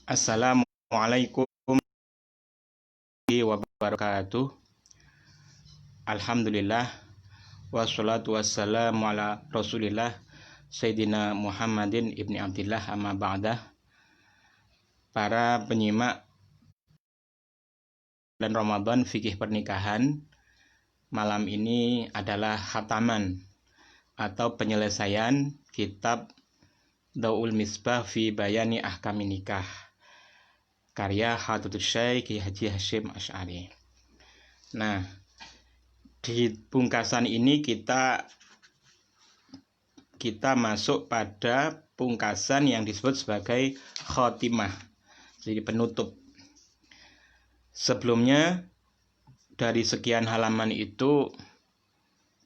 Assalamualaikum warahmatullahi wabarakatuh. Alhamdulillah wassalatu wassalamu ala Rasulillah Sayyidina Muhammadin ibni Abdillah amma ba'dah. Para penyimak dan Ramadan fikih pernikahan, malam ini adalah khataman atau penyelesaian kitab Daul Misbah fi Bayani Ahkamin Nikah karya Hadratus Syekh Kiai Haji Hasyim Asy'ari. Nah, di pungkasan ini kita masuk pada pungkasan yang disebut sebagai khotimah, jadi penutup. Sebelumnya dari sekian halaman itu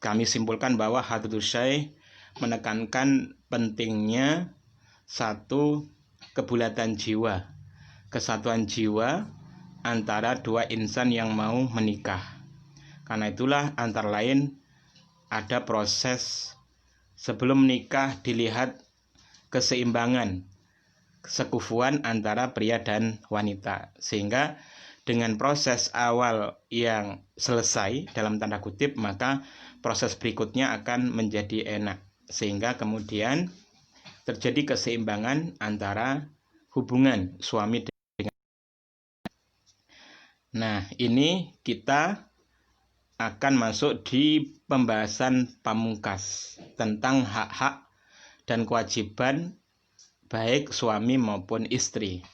kami simpulkan bahwa Hadratus Syekh menekankan pentingnya satu kebulatan jiwa, kesatuan jiwa antara dua insan yang mau menikah. Karena itulah antara lain ada proses sebelum menikah dilihat keseimbangan, kesekufuan antara pria dan wanita. Sehingga dengan proses awal yang selesai dalam tanda kutip, maka proses berikutnya akan menjadi enak. Sehingga kemudian terjadi keseimbangan antara hubungan suami dengan. Nah, ini kita akan masuk di pembahasan pamungkas tentang hak-hak dan kewajiban baik suami maupun istri.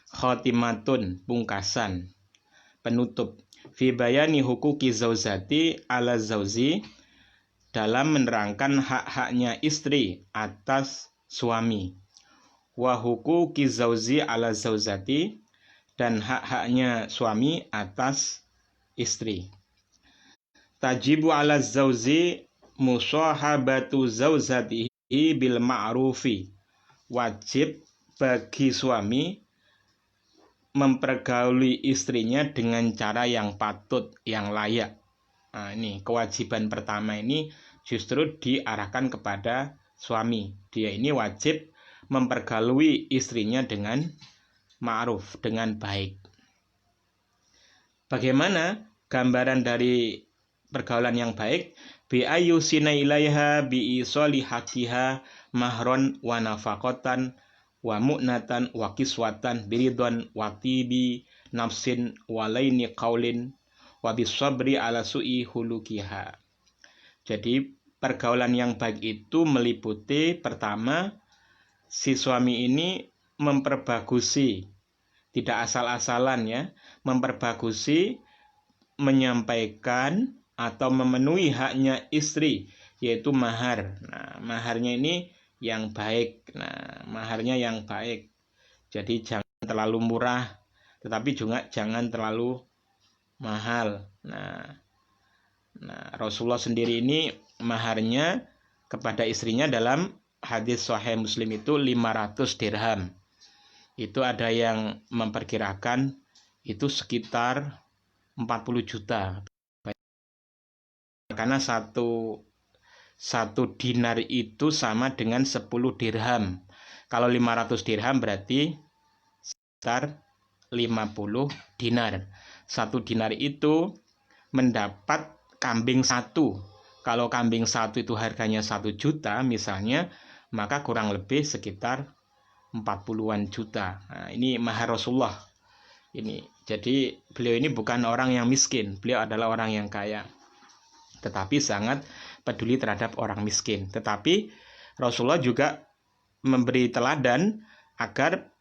Khotimatun, pungkasan, penutup. Fi bayani huquqi zauzati ala zauzi, dalam menerangkan hak-haknya istri atas suami. Wa huquqi zauzi ala zauzati, dan hak-haknya suami atas istri. Tajibu ala zauzi musahabatu zauzatihi bil ma'rufi. Wajib bagi suami mempergauli istrinya dengan cara yang patut, yang layak. Nah, ini kewajiban pertama ini justru diarahkan kepada suami. Dia ini wajib mempergauli istrinya dengan ma'ruf, dengan baik. Bagaimana gambaran dari pergaulan yang baik? Bi ayyusina ilaiha bi isoli haqiha mahron wa nafaqatan wa mu'natan wa kiswatan biridwan wa tibi nafsin wa laini qaulin wa bisabri ala su'i hulukiha. Jadi pergaulan yang baik itu meliputi pertama, si suami ini memperbagusi, tidak asal-asalan ya, memperbagusi, menyampaikan atau memenuhi haknya istri, yaitu mahar. Nah, maharnya ini yang baik. Nah, maharnya yang baik. Jadi jangan terlalu murah, tetapi juga jangan terlalu mahal. Nah, Rasulullah sendiri ini maharnya kepada istrinya dalam hadis Sahih Muslim itu 500 dirham. Itu ada yang memperkirakan itu sekitar 40 juta. Karena satu dinar itu sama dengan 10 dirham. Kalau 500 dirham berarti sekitar 50 dinar. Satu dinar itu mendapat kambing satu. Kalau kambing satu itu harganya 1 juta misalnya, maka kurang lebih sekitar 40-an juta. Nah, ini mahar Rasulullah. Ini. Jadi beliau ini bukan orang yang miskin, beliau adalah orang yang kaya. Tetapi sangat peduli terhadap orang miskin. Tetapi Rasulullah juga memberi teladan agar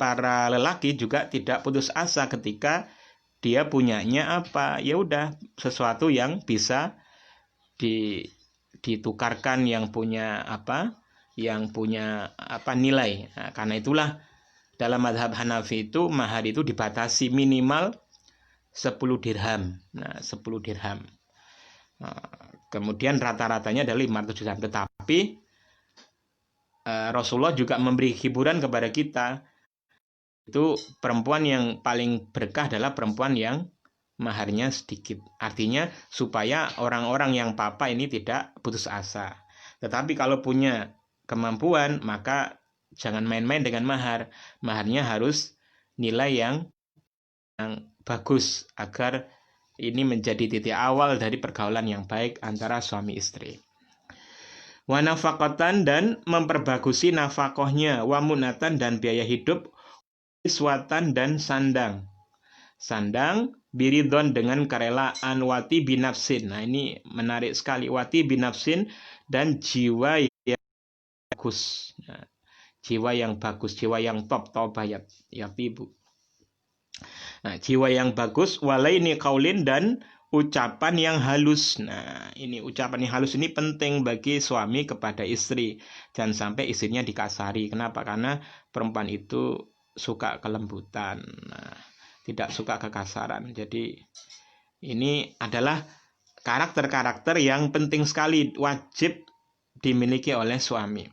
para lelaki juga tidak putus asa ketika dia punyanya apa, ya udah sesuatu yang bisa ditukarkan, yang punya apa, nilai. Nah, karena itulah dalam mazhab Hanafi itu mahar itu dibatasi minimal 10 dirham. Nah, 10 dirham. Nah, kemudian rata-ratanya adalah 500 dirham. Tetapi Rasulullah juga memberi hiburan kepada kita. Itu perempuan yang paling berkah adalah perempuan yang maharnya sedikit. Artinya supaya orang-orang yang papa ini tidak putus asa. Tetapi kalau punya kemampuan, maka jangan main-main dengan mahar. Maharnya harus nilai yang bagus agar ini menjadi titik awal dari pergaulan yang baik antara suami istri. Wa nafaqatan, dan memperbagusi nafkahnya, wa munatan, dan biaya hidup, iswatan, dan sandang. Sandang biridon, dengan kerelaan, wati binafsin. Nah, ini menarik sekali, wati binafsin, dan jiwa yang bagus. Nah, jiwa yang bagus, jiwa yang top bayat ya ibu. Nah, jiwa yang bagus, walaini kaulin, dan ucapan yang halus. Nah, ini ucapan yang halus ini penting bagi suami kepada istri. Jangan sampai istrinya dikasari. Kenapa? Karena perempuan itu suka kelembutan. Nah, tidak suka kekasaran. Jadi ini adalah karakter-karakter yang penting sekali, wajib dimiliki oleh suami.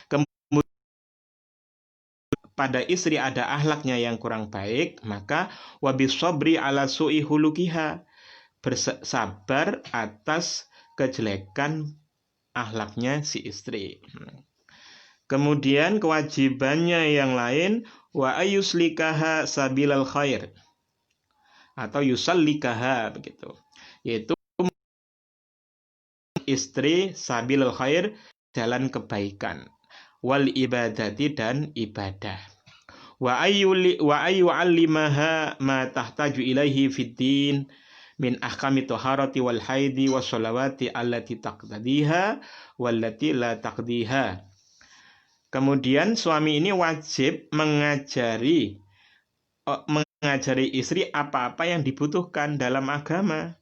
Kemudian pada istri ada akhlaknya yang kurang baik, maka wabisobri ala su'i hulukiha, bersabar atas kejelekan akhlaknya si istri. Kemudian kewajibannya yang lain, wa ayuslikaha sabilal khair, atau yusallikaha, begitu, yaitu istri sabilal khair, jalan kebaikan, wal ibadati, dan ibadah, wa ayyu'allimaha ma tahtaju ilaihi fiddin min ahkami taharati wal haidi was sholawati allati taqtadiha wallati la taqdiha. Kemudian suami ini wajib mengajari istri apa-apa yang dibutuhkan dalam agama,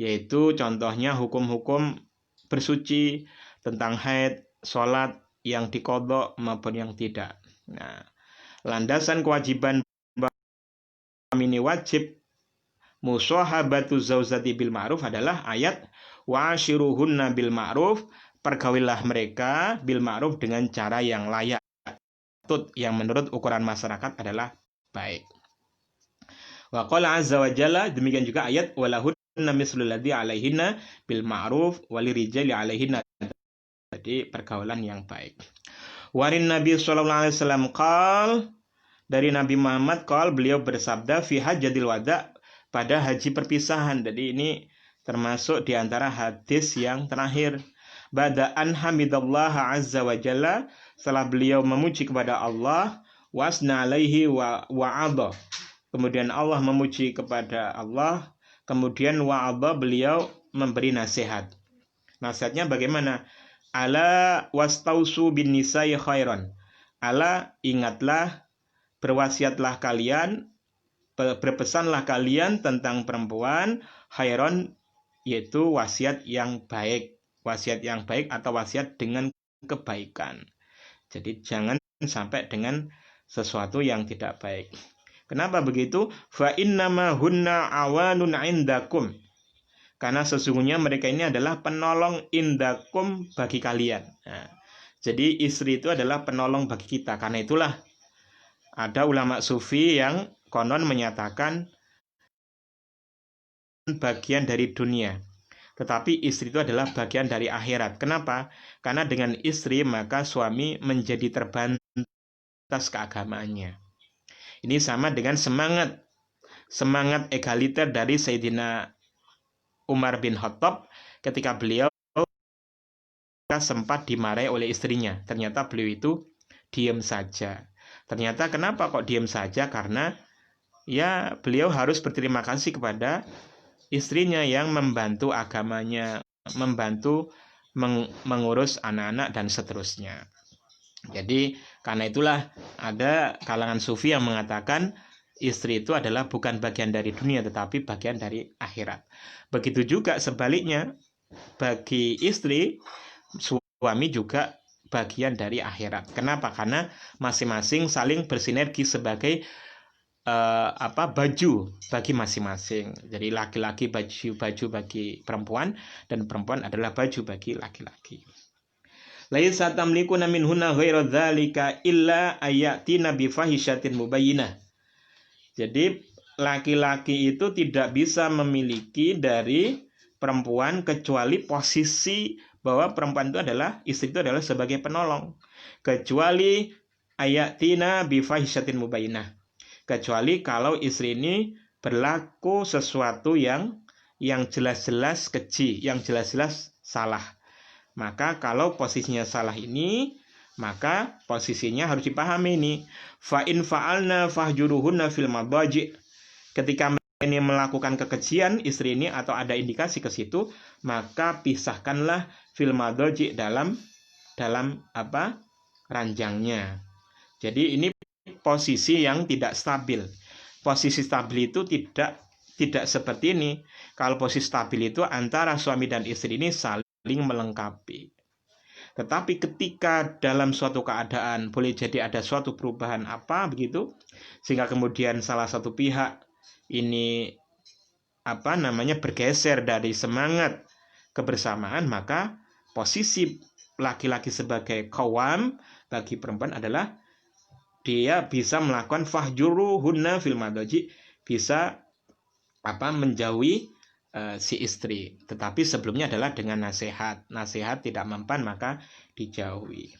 yaitu contohnya hukum-hukum bersuci, tentang haid, sholat yang diqadha maupun yang tidak. Nah, landasan kewajiban suami ini wajib musahabatu zaujati bil ma'ruf adalah ayat wa ashiruhunna bil ma'ruf, pergaulilah mereka bil ma'ruf dengan cara yang layak, yang menurut ukuran masyarakat adalah baik. Wa qala azza wa jalla, demikian juga ayat walahunna mislul ladzi alaihinna bil ma'ruf walirijali alaihinna, jadi pergaulan yang baik. Warin Nabi sallallahu alaihi wasallam qal, dari Nabi Muhammad qal, beliau bersabda fi hajjatil wada, pada haji perpisahan. Jadi ini termasuk di antara hadis yang terakhir. Bada'an hamidallaha azza wa jalla, setelah beliau memuji kepada Allah, wasna alaihi wa'adha, kemudian Allah memuji kepada Allah, kemudian wa'adha, beliau memberi nasihat. Nasihatnya bagaimana? Ala wastausu bin nisa'i khairan. Ala, ingatlah, berwasiatlah kalian, berpesanlah kalian tentang perempuan, khairan, yaitu wasiat yang baik. Wasiat yang baik atau wasiat dengan kebaikan. Jadi jangan sampai dengan sesuatu yang tidak baik. Kenapa begitu? Fa innama hunna awanun indakum. Karena sesungguhnya mereka ini adalah penolong indakum, bagi kalian. Nah, jadi istri itu adalah penolong bagi kita. Karena itulah ada ulama sufi yang konon menyatakan bagian dari dunia, tetapi istri itu adalah bagian dari akhirat. Kenapa? Karena dengan istri maka suami menjadi terbantu atas keagamaannya. Ini sama dengan semangat egaliter dari Sayyidina Umar bin Khattab ketika beliau sempat dimarahi oleh istrinya. Ternyata beliau itu diam saja. Ternyata kenapa kok diam saja? Karena ya beliau harus berterima kasih kepada istrinya yang membantu agamanya, membantu mengurus anak-anak dan seterusnya. Jadi karena itulah ada kalangan sufi yang mengatakan istri itu adalah bukan bagian dari dunia tetapi bagian dari akhirat. Begitu juga sebaliknya, bagi istri, suami juga bagian dari akhirat. Kenapa? Karena masing-masing saling bersinergi sebagai baju bagi masing-masing. Jadi laki-laki baju bagi perempuan, dan perempuan adalah baju bagi laki-laki. Laisa tamlikuna minhunna ghairu dzalika illa ayatina bi fahishatin mubayyinah. Jadi laki-laki itu tidak bisa memiliki dari perempuan kecuali posisi bahwa perempuan itu adalah, istri itu adalah sebagai penolong. kecuali ayatina bifahisyatin mubayyinah. Kecuali kalau istri ini berlaku sesuatu yang jelas-jelas keji, yang jelas-jelas salah. Maka kalau posisinya salah ini, maka posisinya harus dipahami ini. Fa in fa'alna fahjuruhunna fil madaji'. Ketika ini melakukan kekejian istri ini atau ada indikasi ke situ, maka pisahkanlah fil madaji' dalam apa? Ranjangnya. Jadi ini posisi yang tidak stabil. Posisi stabil itu tidak seperti ini. Kalau posisi stabil itu antara suami dan istri ini saling melengkapi. Tetapi ketika dalam suatu keadaan boleh jadi ada suatu perubahan apa begitu, sehingga kemudian salah satu pihak ini bergeser dari semangat kebersamaan, maka posisi laki-laki sebagai qawwam bagi perempuan adalah dia bisa melakukan fahjuruhunna fil madaji, bisa menjauhi si istri. Tetapi sebelumnya adalah dengan nasihat. Nasihat tidak mempan maka dijauhi.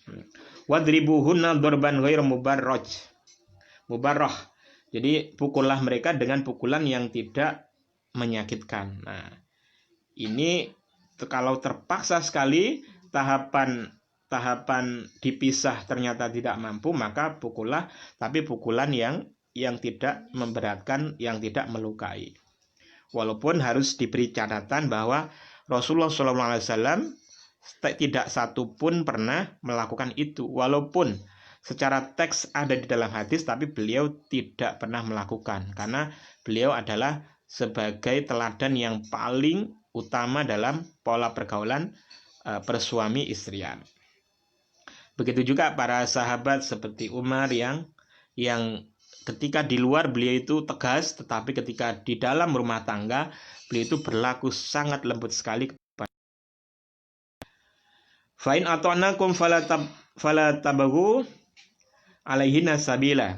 Wadribuhunna dorban ghair mubarrah. Jadi pukullah mereka dengan pukulan yang tidak menyakitkan. Nah, ini kalau terpaksa sekali tahapan dipisah ternyata tidak mampu, maka pukullah, tapi pukulan yang tidak memberatkan, yang tidak melukai. Walaupun harus diberi catatan bahwa Rasulullah SAW tidak satu pun pernah melakukan itu. Walaupun secara teks ada di dalam hadis, tapi beliau tidak pernah melakukan. Karena beliau adalah sebagai teladan yang paling utama dalam pola pergaulan persuami istrian. Begitu juga para sahabat seperti Umar yang ketika di luar beliau itu tegas, tetapi ketika di dalam rumah tangga beliau itu berlaku sangat lembut sekali kepada. Fa'in ata'nakum fala tabaghu alaihina sabila.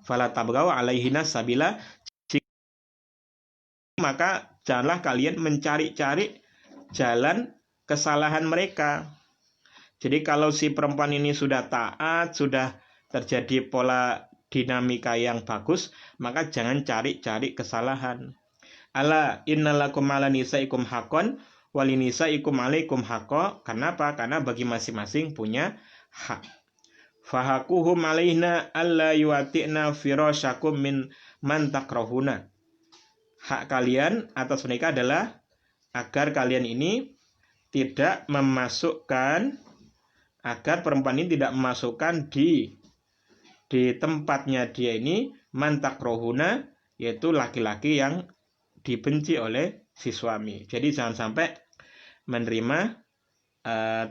Fala tabaghu alaihina sabila. Maka janganlah kalian mencari-cari jalan kesalahan mereka. Jadi kalau si perempuan ini sudah taat, sudah terjadi pola dinamika yang bagus, maka jangan cari-cari kesalahan. Ala innalakum ala nisaikum haqqan walinisaikum alaikum haqqan. Kenapa? Karena bagi masing-masing punya hak. Fahaquhum alaihna alla yuati'na firasyakum min man takrahuna. Hak kalian atas mereka adalah agar kalian ini tidak memasukkan, agar perempuan ini tidak memasukkan di tempatnya dia ini mantak rohuna, yaitu laki-laki yang dibenci oleh si suami. Jadi jangan sampai menerima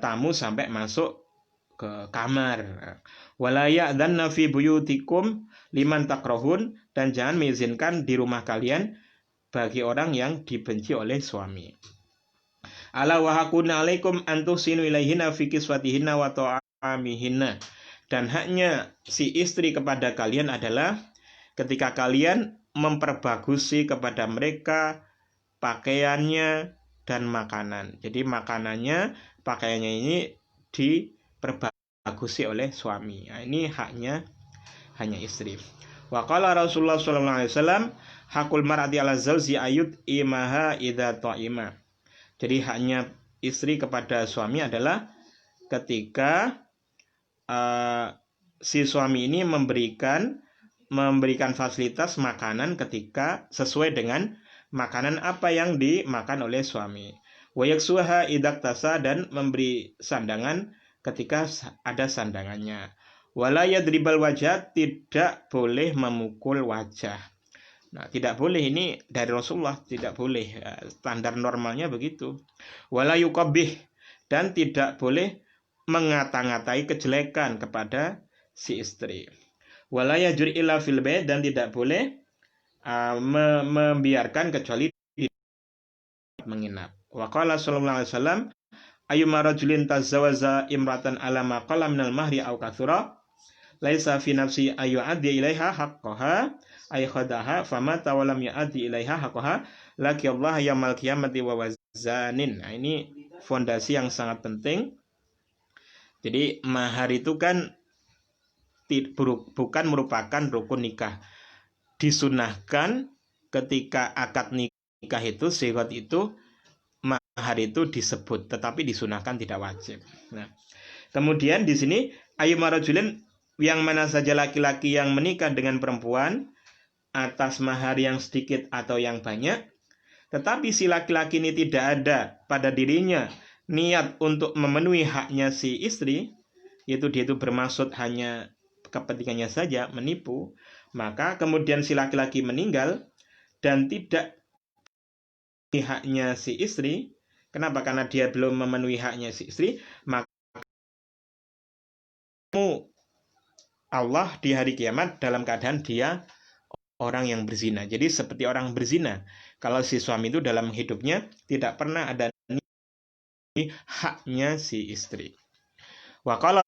tamu sampai masuk ke kamar. Walaya dan nafi buyutikum liman takrohun, dan jangan mengizinkan di rumah kalian bagi orang yang dibenci oleh suami. Ala wahakuna alaikum antusinu ilaihinna fi kiswatihinna wa ta'amihinna. Dan haknya si istri kepada kalian adalah ketika kalian memperbagusi kepada mereka pakaiannya dan makanan. Jadi makanannya, pakaiannya ini diperbagusi oleh suami. Nah, ini hanya istri. Wa qala Rasulullah sallallahu alaihi wasallam hakul mar'ati 'ala zawji ayut imaha idza ta'ima. Jadi haknya istri kepada suami adalah ketika si suami ini memberikan fasilitas makanan ketika sesuai dengan makanan apa yang dimakan oleh suami. Wa yaksuha idaktasa, dan memberi sandangan ketika ada sandangannya. Wala yadribal wajah, tidak boleh memukul wajah. Nah, tidak boleh, ini dari Rasulullah, tidak boleh. Standar normalnya begitu. Wala yuqabbih, dan tidak boleh mengata-ngatai kejelekan kepada si istri. Wala yajri illa fil bait, dan tidak boleh membiarkan kecuali menginap. Wa qala sallallahu alaihi wasallam ayyuma rajulin tazawwaza imratan ala ma qala minal mahri aw kathura laisa fi nafsi ayyu'addi ilaiha haqqaha ay khadaha fama tawalam ya'addi ilaiha haqqaha laki Allah yaumil qiyamati wa wazanin. Nah, ini fondasi yang sangat penting. Jadi mahar itu kan bukan merupakan rukun nikah. Disunahkan ketika akad nikah itu, sigot itu, mahar itu disebut, tetapi disunahkan, tidak wajib. Nah, kemudian di sini ayyuma rajulin, yang mana saja laki-laki yang menikah dengan perempuan atas mahar yang sedikit atau yang banyak, tetapi si laki-laki ini tidak ada pada dirinya niat untuk memenuhi haknya si istri, yaitu dia itu bermaksud hanya kepentingannya saja, menipu, maka kemudian si laki-laki meninggal dan tidak haknya si istri. Kenapa? Karena dia belum memenuhi haknya si istri, maka Allah di hari kiamat dalam keadaan dia orang yang berzina. Jadi seperti orang berzina. Kalau si suami itu dalam hidupnya tidak pernah ada haknya si istri. Wa qala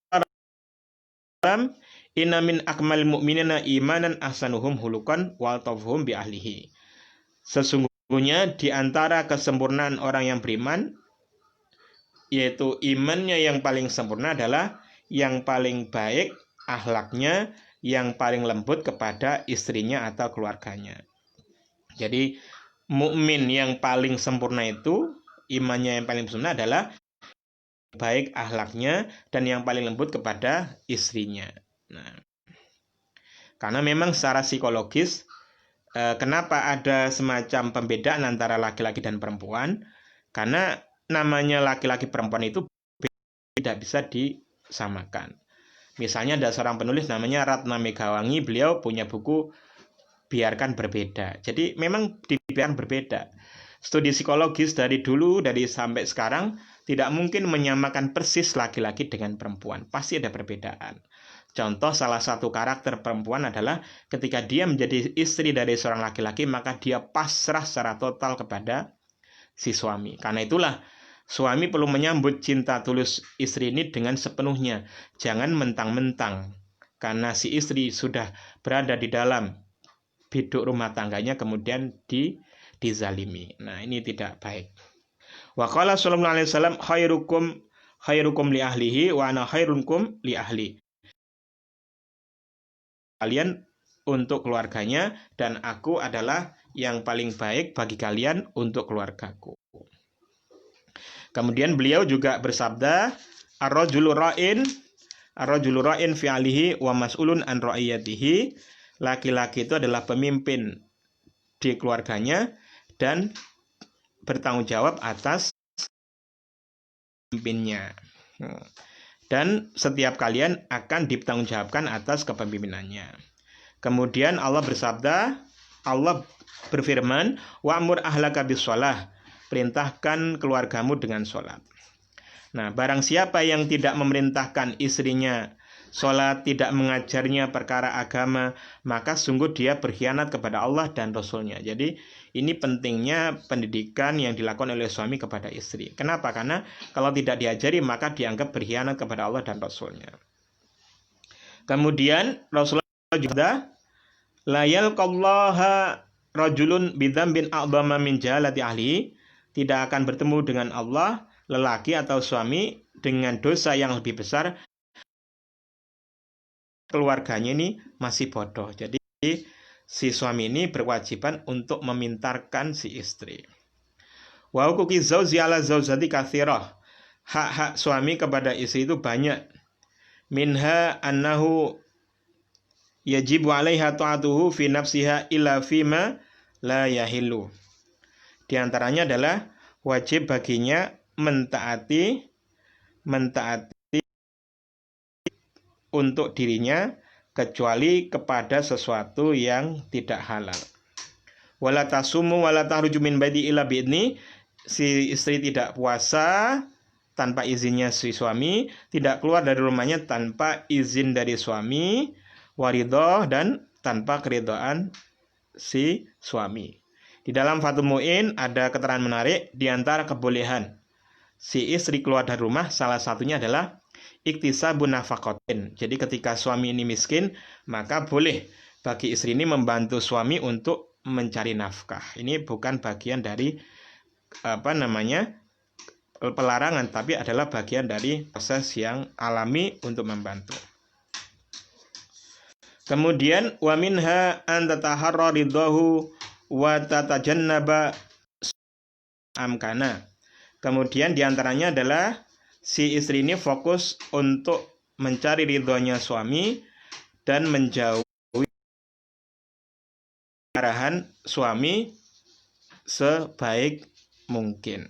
inna min akmal mu'minina imanan ahsanuhum hulukan wa tawfuhum bi ahlihi. Sesungguhnya di antara kesempurnaan orang yang beriman, yaitu imannya yang paling sempurna adalah yang paling baik akhlaknya, yang paling lembut kepada istrinya atau keluarganya. Jadi mukmin yang paling sempurna itu, imannya yang paling sempurna adalah baik akhlaknya dan yang paling lembut kepada istrinya. Nah, karena memang secara psikologis, kenapa ada semacam pembedaan antara laki-laki dan perempuan? Karena namanya laki-laki perempuan itu tidak bisa disamakan. Misalnya ada seorang penulis namanya Ratna Megawangi, beliau punya buku Biarkan Berbeda. Jadi memang dibiarkan berbeda. Studi psikologis dari dulu, dari sampai sekarang, tidak mungkin menyamakan persis laki-laki dengan perempuan. Pasti ada perbedaan. Contoh salah satu karakter perempuan adalah ketika dia menjadi istri dari seorang laki-laki, maka dia pasrah secara total kepada si suami. Karena itulah suami perlu menyambut cinta tulus istri ini dengan sepenuhnya. Jangan mentang-mentang karena si istri sudah berada di dalam biduk rumah tangganya kemudian dizalimi. Nah, ini tidak baik. Wa qala sallallahu alaihi wasallam khairukum li ahlihi wa ana khairukum li ahli. Kalian untuk keluarganya dan aku adalah yang paling baik bagi kalian untuk keluargaku. Kemudian beliau juga bersabda, ar-rajulu ra'in fi alihi wa mas'ulun an ra'iyatihi. Laki-laki itu adalah pemimpin di keluarganya dan bertanggung jawab atas pemimpinnya. Dan setiap kalian akan dipertanggungjawabkan atas kepemimpinannya. Kemudian Allah bersabda, Allah berfirman, wa'mur ahlaka bis-shalah, perintahkan keluargamu dengan sholat. Nah, barang siapa yang tidak memerintahkan istrinya sholat, tidak mengajarnya perkara agama, maka sungguh dia berkhianat kepada Allah dan Rasulnya. Jadi ini pentingnya pendidikan yang dilakukan oleh suami kepada istri. Kenapa? Karena kalau tidak diajari maka dianggap berkhianat kepada Allah dan Rasulnya. Kemudian Rasulullah juga la yalqallaha rajulun bidzambin a'dhama min jahalati ahli. Tidak akan bertemu dengan Allah lelaki atau suami dengan dosa yang lebih besar, keluarganya ini masih bodoh. Jadi si suami ini berkewajiban untuk memintarkan si istri. Wa huquqi zauji ala zaujati katsirah. Hak-hak suami kepada istri itu banyak. Minha annahu yajibu 'alaiha ta'atuhu fi nafsiha illa fima la yahillu. Di antaranya adalah wajib baginya mentaati untuk dirinya kecuali kepada sesuatu yang tidak halal. Wala tasumu wala tahruju min baiti illa bi'idni. Si istri tidak puasa tanpa izinnya si suami, tidak keluar dari rumahnya tanpa izin dari suami, waridho, dan tanpa keridhaan si suami. Di dalam Fathul Mu'in ada keterangan menarik di antara kebolehan si istri keluar dari rumah, salah satunya adalah iktisabun nafaqatin. Jadi ketika suami ini miskin, maka boleh bagi istri ini membantu suami untuk mencari nafkah. Ini bukan bagian dari pelarangan, tapi adalah bagian dari proses yang alami untuk membantu. Kemudian wa minha an tataharra ridahu wa tatajannaba amkana. Kemudian diantaranya adalah si istri ini fokus untuk mencari ridhonya suami dan menjauhi arahan suami sebaik mungkin.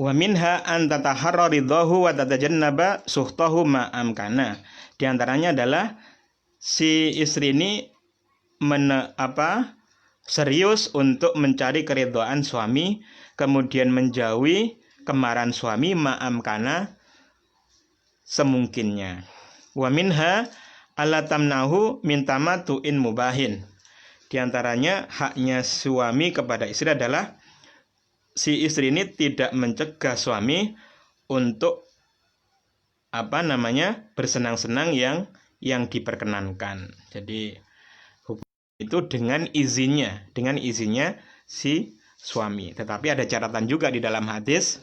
Wa minha an tataharra ridahu wa tatajannaba suhtahu ma amkana. Di antaranya adalah si istri ini serius untuk mencari keridhaan suami, kemudian menjauhi kemarahan suami ma amkana semungkinnya. Wa minha alla tamnahu min tamattu'in mubahin. Di antaranya haknya suami kepada istri adalah si istri ini tidak mencegah suami untuk bersenang-senang yang diperkenankan. Jadi itu dengan izinnya si suami. Tetapi ada catatan juga di dalam hadis,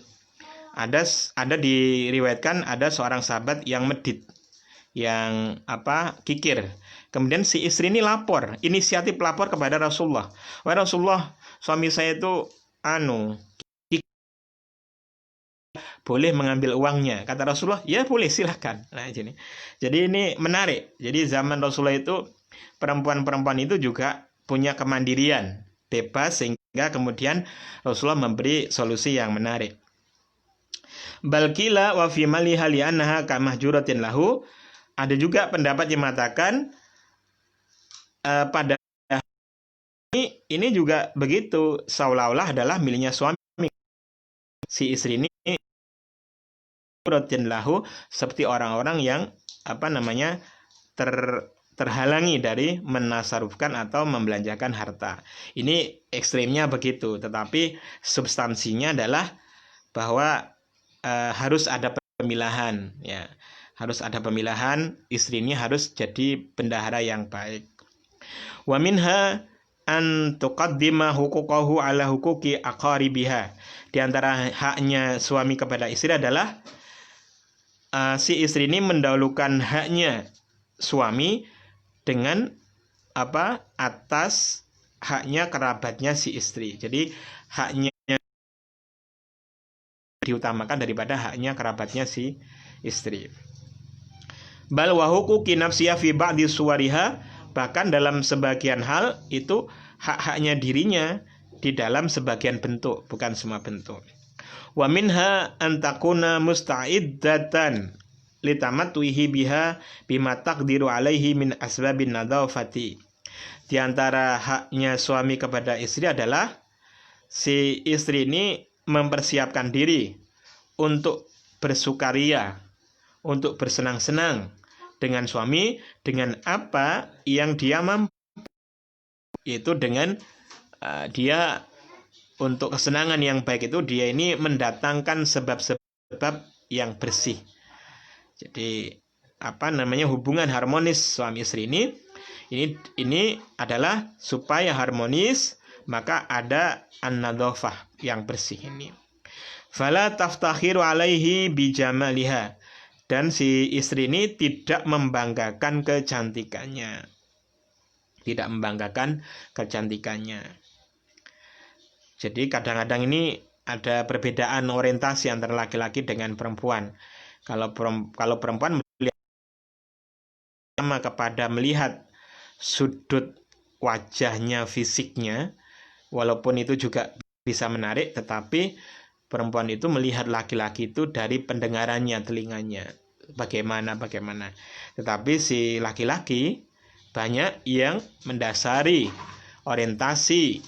ada diriwayatkan ada seorang sahabat yang medit, yang kikir. Kemudian si istri ini inisiatif lapor kepada Rasulullah. Wahai Rasulullah, suami saya itu boleh mengambil uangnya. Kata Rasulullah, ya boleh, silahkan. Nah, jadi ini menarik. Jadi zaman Rasulullah itu perempuan-perempuan itu juga punya kemandirian, bebas, sehingga kemudian Rasulullah memberi solusi yang menarik. Balkila wa fi maliha li annaha kamahjuratin lahu. Ada juga pendapat yang mengatakan pada ini juga begitu, seolah-olah adalah miliknya suami. Si istri ini lahu seperti orang-orang yang terhalangi dari menasarufkan atau membelanjakan harta. Ini ekstrimnya begitu, tetapi substansinya adalah bahwa harus ada pemilahan, ya. Harus ada pemilahan, istri ini harus jadi bendahara yang baik. Wa minha an tuqaddima huquqahu ala huquqi aqaribiha. Di antara haknya suami kepada istri adalah si istri ini mendahulukan haknya suami dengan atas haknya kerabatnya si istri. Jadi haknya diutamakan daripada haknya kerabatnya si istri. Bal wa huquqi nafsiha fi ba'di suwariha, bahkan dalam sebagian hal itu hak-haknya dirinya di dalam sebagian bentuk, bukan semua bentuk. Wa minha an takuna musta'iddatan litamattuhi biha bima taqdiru alaihi min asbabin nadhafati. Di antara haknya suami kepada istri adalah si istri ini mempersiapkan diri untuk bersukaria, untuk bersenang-senang dengan suami dengan apa yang dia mampu, yaitu dengan dia untuk kesenangan yang baik itu dia ini mendatangkan sebab-sebab yang bersih. Jadi hubungan harmonis suami istri ini adalah supaya harmonis, maka ada an-nadhafah yang bersih ini. Fala taftakhiru alaihi bijamaliha. Dan si istri ini tidak membanggakan kecantikannya. Tidak membanggakan kecantikannya. Jadi kadang-kadang ini ada perbedaan orientasi antara laki-laki dengan perempuan. Kalau perempuan melihat sama kepada melihat sudut wajahnya, fisiknya, walaupun itu juga bisa menarik, tetapi perempuan itu melihat laki-laki itu dari pendengarannya, telinganya, bagaimana. Tetapi si laki-laki banyak yang mendasari orientasi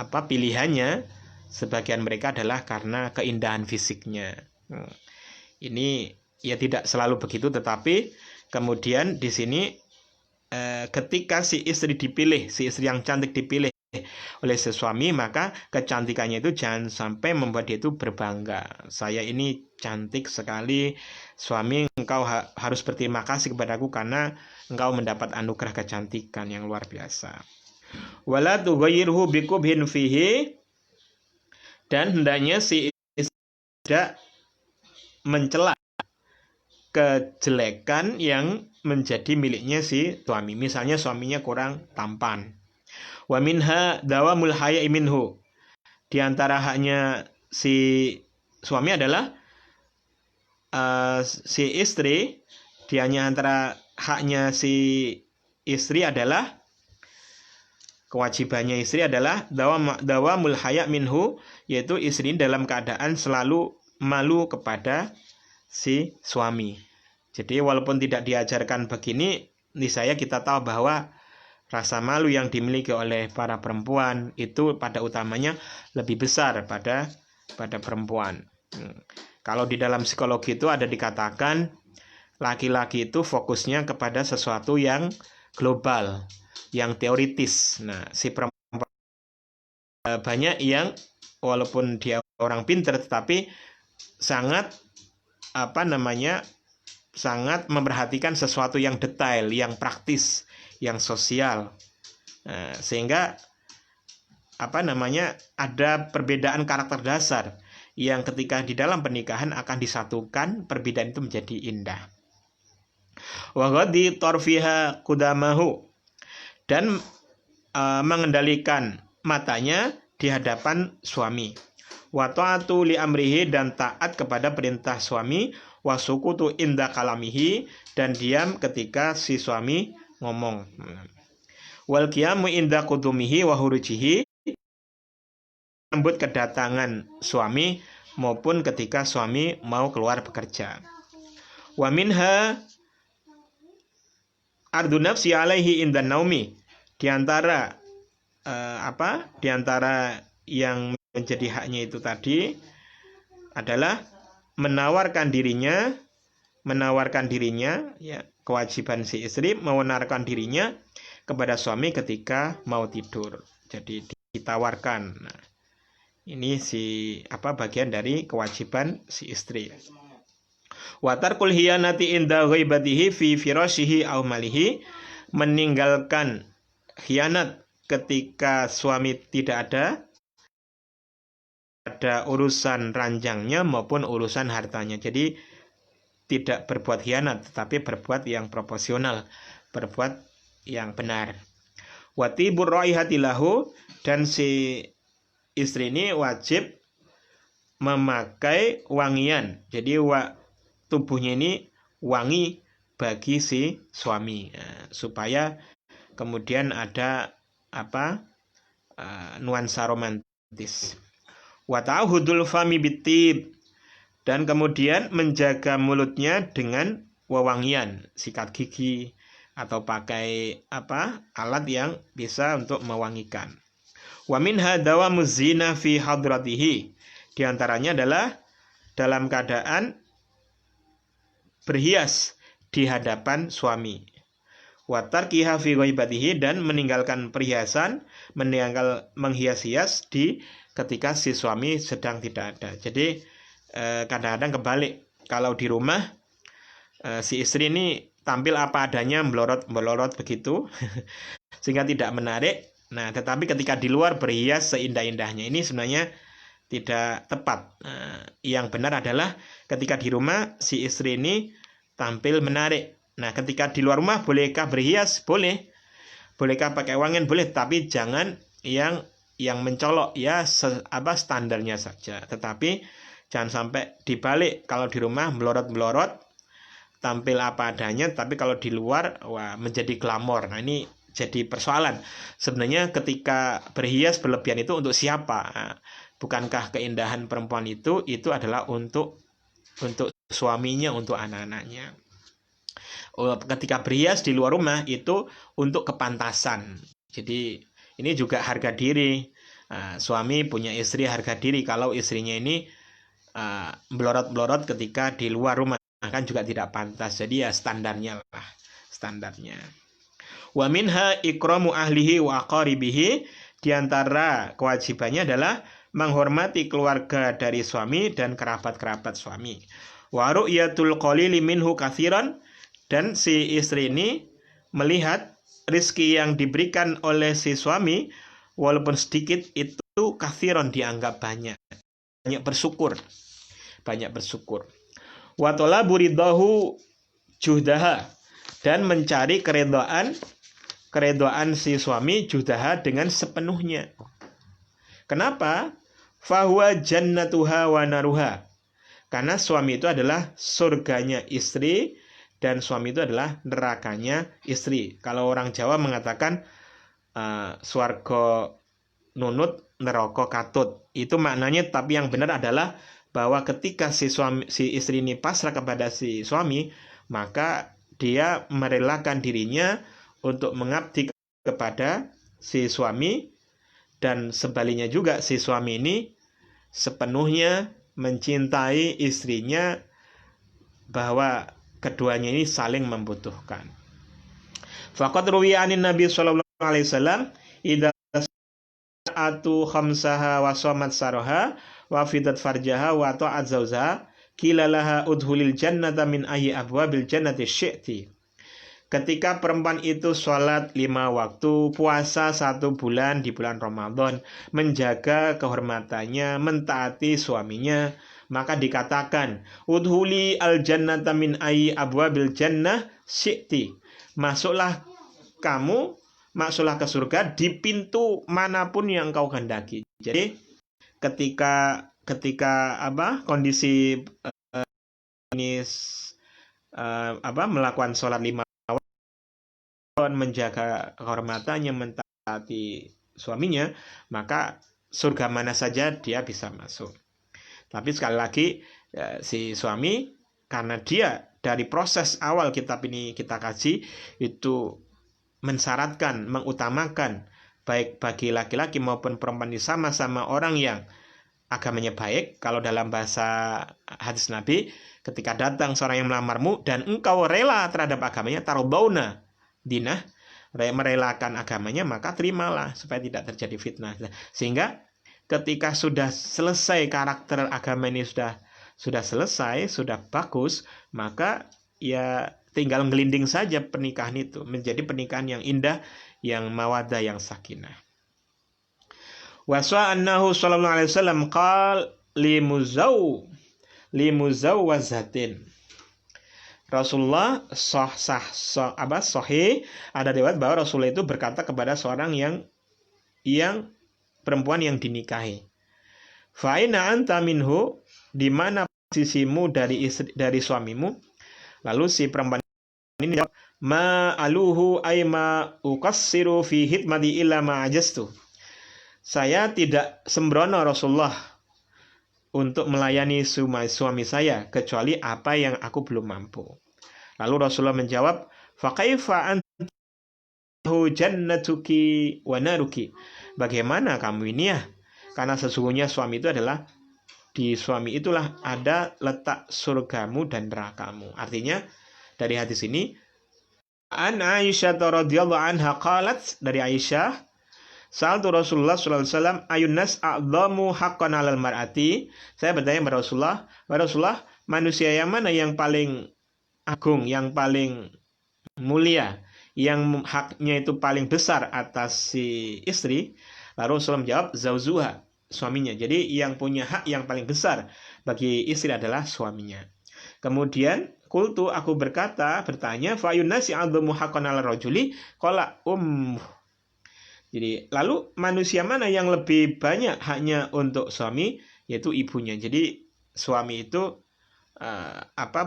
pilihannya, sebagian mereka adalah karena keindahan fisiknya. Ini ya tidak selalu begitu, tetapi kemudian di sini ketika si istri yang cantik dipilih oleh si suami, maka kecantikannya itu jangan sampai membuat dia itu berbangga. Saya ini cantik sekali, suami, engkau harus berterima kasih kepadaku karena engkau mendapat anugerah kecantikan yang luar biasa. Wala tughayyirhu biqubhin fihi, dan hendaknya si istri tidak mencela kejelekan yang menjadi miliknya si suami. Misalnya suaminya kurang tampan. Wa minha dawamul haya'i minhu. Di antara haknya si suami adalah si istri, antara haknya si istri adalah, kewajibannya istri adalah dawamul haya' minhu, yaitu istri dalam keadaan selalu malu kepada si suami. Jadi walaupun tidak diajarkan begini, niscaya kita tahu bahwa rasa malu yang dimiliki oleh para perempuan itu pada utamanya lebih besar pada perempuan. Kalau di dalam psikologi itu ada dikatakan laki-laki itu fokusnya kepada sesuatu yang global, yang teoritis. Nah, si perempuan banyak yang walaupun dia orang pintar tetapi sangat sangat memperhatikan sesuatu yang detail, yang praktis, yang sosial. Sehingga ada perbedaan karakter dasar yang ketika di dalam pernikahan akan disatukan, perbedaan itu menjadi indah. Wa ghaddi tarfiha qudamahu, dan mengendalikan matanya di hadapan suami. Wa ta'atu li amrihi, dan taat kepada perintah suami. Wa sukutu inda kalamihi, dan diam ketika si suami ngomong. Wal qiyamu inda qudumihi wa hurujihi, menyambut kedatangan suami maupun ketika suami mau keluar bekerja. Wa minha ardu nafsi alaihi inda naumi, di antara yang menjadi haknya itu tadi adalah menawarkan dirinya, ya, kewajiban si istri menawarkan dirinya kepada suami ketika mau tidur. Jadi ditawarkan. Nah, ini bagian dari kewajiban si istri. Wa tarkul hiyanati inda ghaibatihi fi firashihi aw malihi, meninggalkan khianat ketika suami tidak ada urusan ranjangnya maupun urusan hartanya. Jadi tidak berbuat khianat, tetapi berbuat yang proporsional, berbuat yang benar. Watibur raihati lahu, dan si istri ini wajib memakai wangian. Jadi tubuhnya ini wangi bagi si suami, supaya kemudian ada nuansa romantis. Wa ta'ahudul fami bitib, dan kemudian menjaga mulutnya dengan wewangian, sikat gigi atau pakai alat yang bisa untuk mewangikan. Wa minha dawamuz zina fi hadratihi, di antaranya adalah dalam keadaan berhias di hadapan suami. Wa tarkiha fi ghaibatihi, dan meninggalkan perhiasan, menghias-hias ketika si suami sedang tidak ada. Jadi kadang-kadang kebalik, kalau di rumah si istri ini tampil apa adanya, melorot begitu sehingga tidak menarik. Nah, tetapi ketika di luar berhias seindah-indahnya. Ini sebenarnya tidak tepat. Yang benar adalah ketika di rumah si istri ini tampil menarik. Nah, ketika di luar rumah bolehkah berhias? Boleh. Bolehkah pakai wangian? Boleh, tapi jangan yang mencolok ya, standarnya saja. Tetapi jangan sampai dibalik, kalau di rumah melorot-melorot, tampil apa adanya, tapi kalau di luar wah menjadi glamor. Nah, ini jadi persoalan. Sebenarnya ketika berhias berlebihan itu untuk siapa? Bukankah keindahan perempuan itu adalah untuk suaminya, untuk anak-anaknya. Ketika berhias di luar rumah itu untuk kepantasan. Jadi ini juga harga diri. Suami punya istri harga diri. Kalau istrinya ini melorot-melorot ketika di luar rumah, kan juga tidak pantas. Jadi ya standarnya lah, standarnya. Wa minha ikramu ahlihi wa aqaribihi, di antara kewajibannya adalah menghormati keluarga dari suami dan kerabat-kerabat suami. Wa ru'yatul qalili minhu katsiran, dan si istri ini melihat rizki yang diberikan oleh si suami walaupun sedikit itu katsiran, dianggap banyak bersyukur. Wa talabu ridahu juhdaha, dan mencari keredaan si suami juhdaha dengan sepenuhnya. Kenapa? Fahuwa jannatuha wa naruha, karena suami itu adalah surganya istri dan suami itu adalah nerakanya istri. Kalau orang Jawa mengatakan swarga nunut neraka katut, itu maknanya. Tapi yang benar adalah bahwa ketika si istri ini pasrah kepada si suami, maka dia merelakan dirinya untuk mengabdi kepada si suami, dan sebaliknya juga si suami ini sepenuhnya mencintai istrinya, bahwa keduanya ini saling membutuhkan. Faqad ruwiya anin Nabi sallallahu alaihi wasallam idza atu khamsaha wa shamat saraha wa fidat farjaha wa ta'at zawzaha qila laha udhulil jannata min ayyi abwabil jannati syi'ti. Ketika perempuan itu sholat 5 waktu, puasa 1 bulan di bulan Ramadan, menjaga kehormatannya, mentaati suaminya, maka dikatakan, udhuli al jannata min ayyi abwabil jannah syi'ti. Masuklah ke surga di pintu manapun yang kau kehendaki. Jadi ketika kondisi ini melakukan sholat 5, menjaga kehormatannya, mentaati suaminya, maka surga mana saja dia bisa masuk. Tapi sekali lagi si suami, karena dia dari proses awal kitab ini kita kaji, itu mensyaratkan, mengutamakan baik bagi laki-laki maupun perempuan ini sama-sama orang yang agamanya baik. Kalau dalam bahasa hadis Nabi, ketika datang seorang yang melamarmu dan engkau rela terhadap agamanya, tarobauna dinah, merelakan agamanya, maka terimalah supaya tidak terjadi fitnah. Sehingga ketika sudah selesai, karakter agama ini sudah selesai, sudah bagus, maka ya tinggal ngelinding saja pernikahan itu menjadi pernikahan yang indah, yang mawaddah, yang sakinah. Waswa annahu sallallahu alaihi wasallam qal limuzawwazatin. Rasulullah sahih ada riwayat bahwa Rasulullah itu berkata kepada seorang yang perempuan yang dinikahi, fa aina anta minhu, di mana posisimu dari suamimu? Lalu si perempuan ini jawab, ma aluhu ay ma uqassiru fi hidmati illa ma ajastu. Saya tidak sembrono Rasulullah untuk melayani suami saya kecuali apa yang aku belum mampu. Lalu Rasulullah menjawab, fa kaifa antahu jannatuki wa naruki. Bagaimana kamu ini ya? Karena sesungguhnya suami itu adalah, di suami itulah ada letak surgamu dan nerakamu. Artinya dari hadis ini, an Aisyah radhiyallahu anha qalat, dari Aisyah, sa'altu Rasulullah sallallahu alaihi wasallam ayun nas a'dhamu haqqan 'alal mar'ati. Saya bertanya kepada Rasulullah, manusia yang mana yang paling agung, yang paling mulia, yang haknya itu paling besar atas si istri? Lalu Rasulullah menjawab, zauzuha, suaminya. Jadi yang punya hak yang paling besar bagi istri adalah suaminya. Kemudian kultu, aku bertanya, fayunasi a'dhamu haqqan 'ala rajuli qala Jadi lalu manusia mana yang lebih banyak haknya untuk suami, yaitu ibunya. Jadi suami itu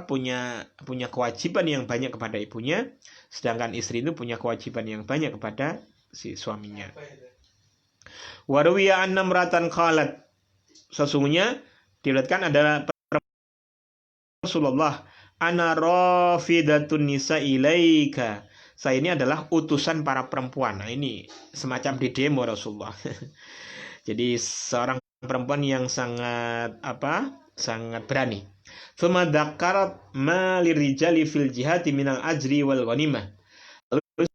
punya kewajiban yang banyak kepada ibunya, sedangkan istri itu punya kewajiban yang banyak kepada si suaminya. Warwiya anna imratan qalat, sesungguhnya diriwayatkan adalah Rasulullah, ana rafidatun nisa ilaika, saya ini adalah utusan para perempuan. Nah, ini semacam di demo Rasulullah. Jadi seorang perempuan yang sangat sangat berani. Tsumma dzakarat ma lirijali fil jihati minal ajri wal ghanimah. Lalu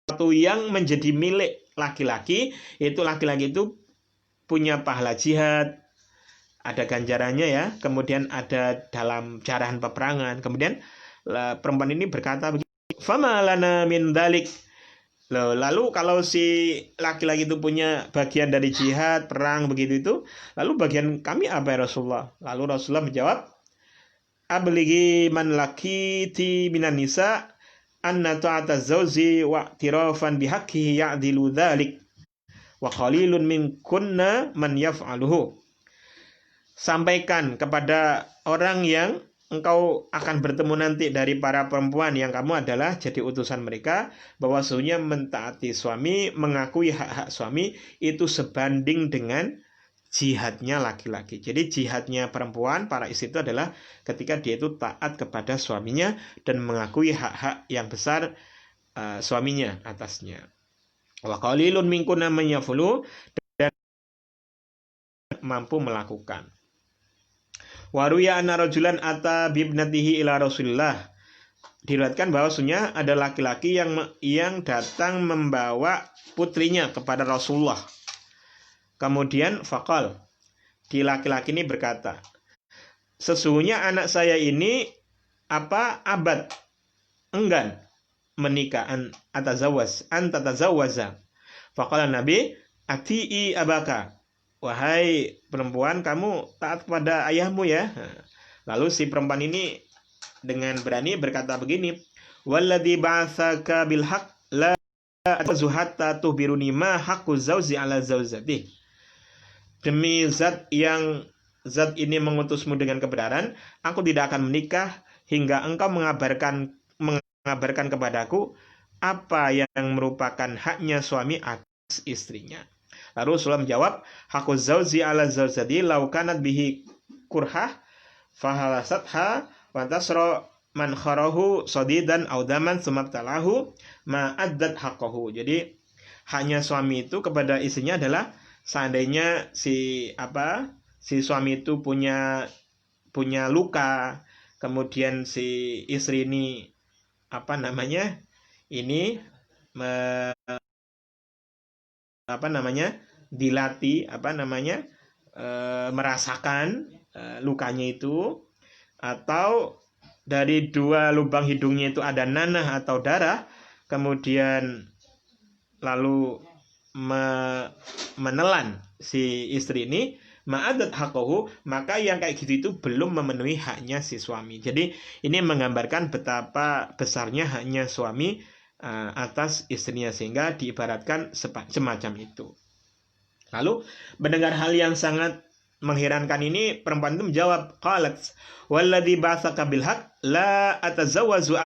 satu yang menjadi milik laki-laki, itu laki-laki itu punya pahala jihad, ada ganjarannya ya, kemudian ada dalam jarahan peperangan. Kemudian perempuan ini berkata begini, fama lana min dalik. Lalu kalau si laki-laki itu punya bagian dari jihad, perang begitu itu, lalu bagian kami apa ya Rasulullah? Lalu Rasulullah menjawab, abligi man lakiti minan nisa anna ta'ata zawzi wa tirafan bihaqqihi ya'dilu dhalik wa qalilun min kunna man yaf'aluhu. Sampaikan kepada orang yang engkau akan bertemu nanti dari para perempuan yang kamu adalah jadi utusan mereka, bahwa sesungguhnya mentaati suami, mengakui hak-hak suami itu sebanding dengan jihadnya laki-laki. Jadi jihadnya perempuan, para istri itu adalah ketika dia itu taat kepada suaminya dan mengakui hak-hak yang besar suaminya atasnya. Wa qalilun minkunna man yaf'alu, dan mampu melakukan. Waruya anna rajulan ata bibnatihi ila Rasulillah. Diriwayatkan bahwasanya ada laki-laki yang datang membawa putrinya kepada Rasulullah. Kemudian faqal, di laki-laki ini berkata, sesungguhnya anak saya ini abad enggan menikah, antatazawwaza. Faqala Nabi, ati'i abaka, wahai perempuan, kamu taat kepada ayahmu ya. Lalu si perempuan ini dengan berani berkata begini, walladzi ba'atsaka bil haqq la zuhatta tuhbiruni ma haqqu zauzi ala zaujati. Demi zat ini mengutusmu dengan kebenaran, aku tidak akan menikah hingga engkau mengabarkan kepadaku apa yang merupakan haknya suami atas istrinya. Lalu Rasulullah menjawab, haqqu zauzi ala zaujati law kanat bihi kurhah fahalasatha wa tasra man kharahu sadidan aw daman sumabtalahu ma addat haqqahu. Jadi haknya suami itu kepada istrinya adalah seandainya si suami itu punya luka, kemudian si istri ini dilatih merasakan lukanya itu, atau dari dua lubang hidungnya itu ada nanah atau darah, kemudian lalu menelan si istri ini, ma'adat haqqahu, maka yang kayak gitu itu belum memenuhi haknya si suami. Jadi ini menggambarkan betapa besarnya haknya suami atas istrinya, sehingga diibaratkan semacam itu. Lalu mendengar hal yang sangat mengherankan ini, perempuan itu menjawab, qalat walladzi ba'atsaka bil haqq la atazawwazu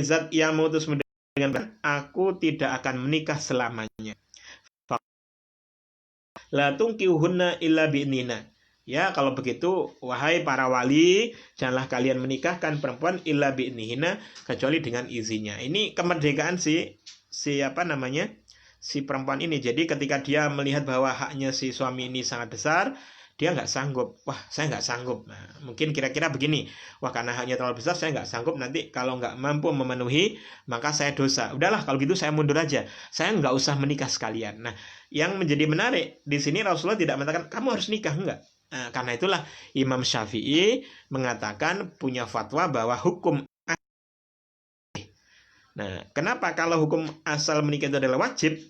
zat yang mengutusmu dengan aku tidak akan menikah selamanya. La tunkihuhunna illa bi'nina. Ya, kalau begitu wahai para wali, janganlah kalian menikahkan perempuan illa bi'nihina, kecuali dengan izinnya. Ini kemerdekaan si perempuan ini. Jadi ketika dia melihat bahwa haknya si suami ini sangat besar, dia nggak sanggup. Wah, saya nggak sanggup. Nah, mungkin kira-kira begini. Wah, karena haknya terlalu besar, saya nggak sanggup. Nanti kalau nggak mampu memenuhi, maka saya dosa. Udahlah, kalau gitu saya mundur aja. Saya nggak usah menikah sekalian. Nah, yang menjadi menarik di sini Rasulullah tidak mengatakan kamu harus nikah, enggak. Nah, karena itulah Imam Syafi'i mengatakan, punya fatwa bahwa hukum. Nah, kenapa kalau hukum asal menikah itu adalah wajib?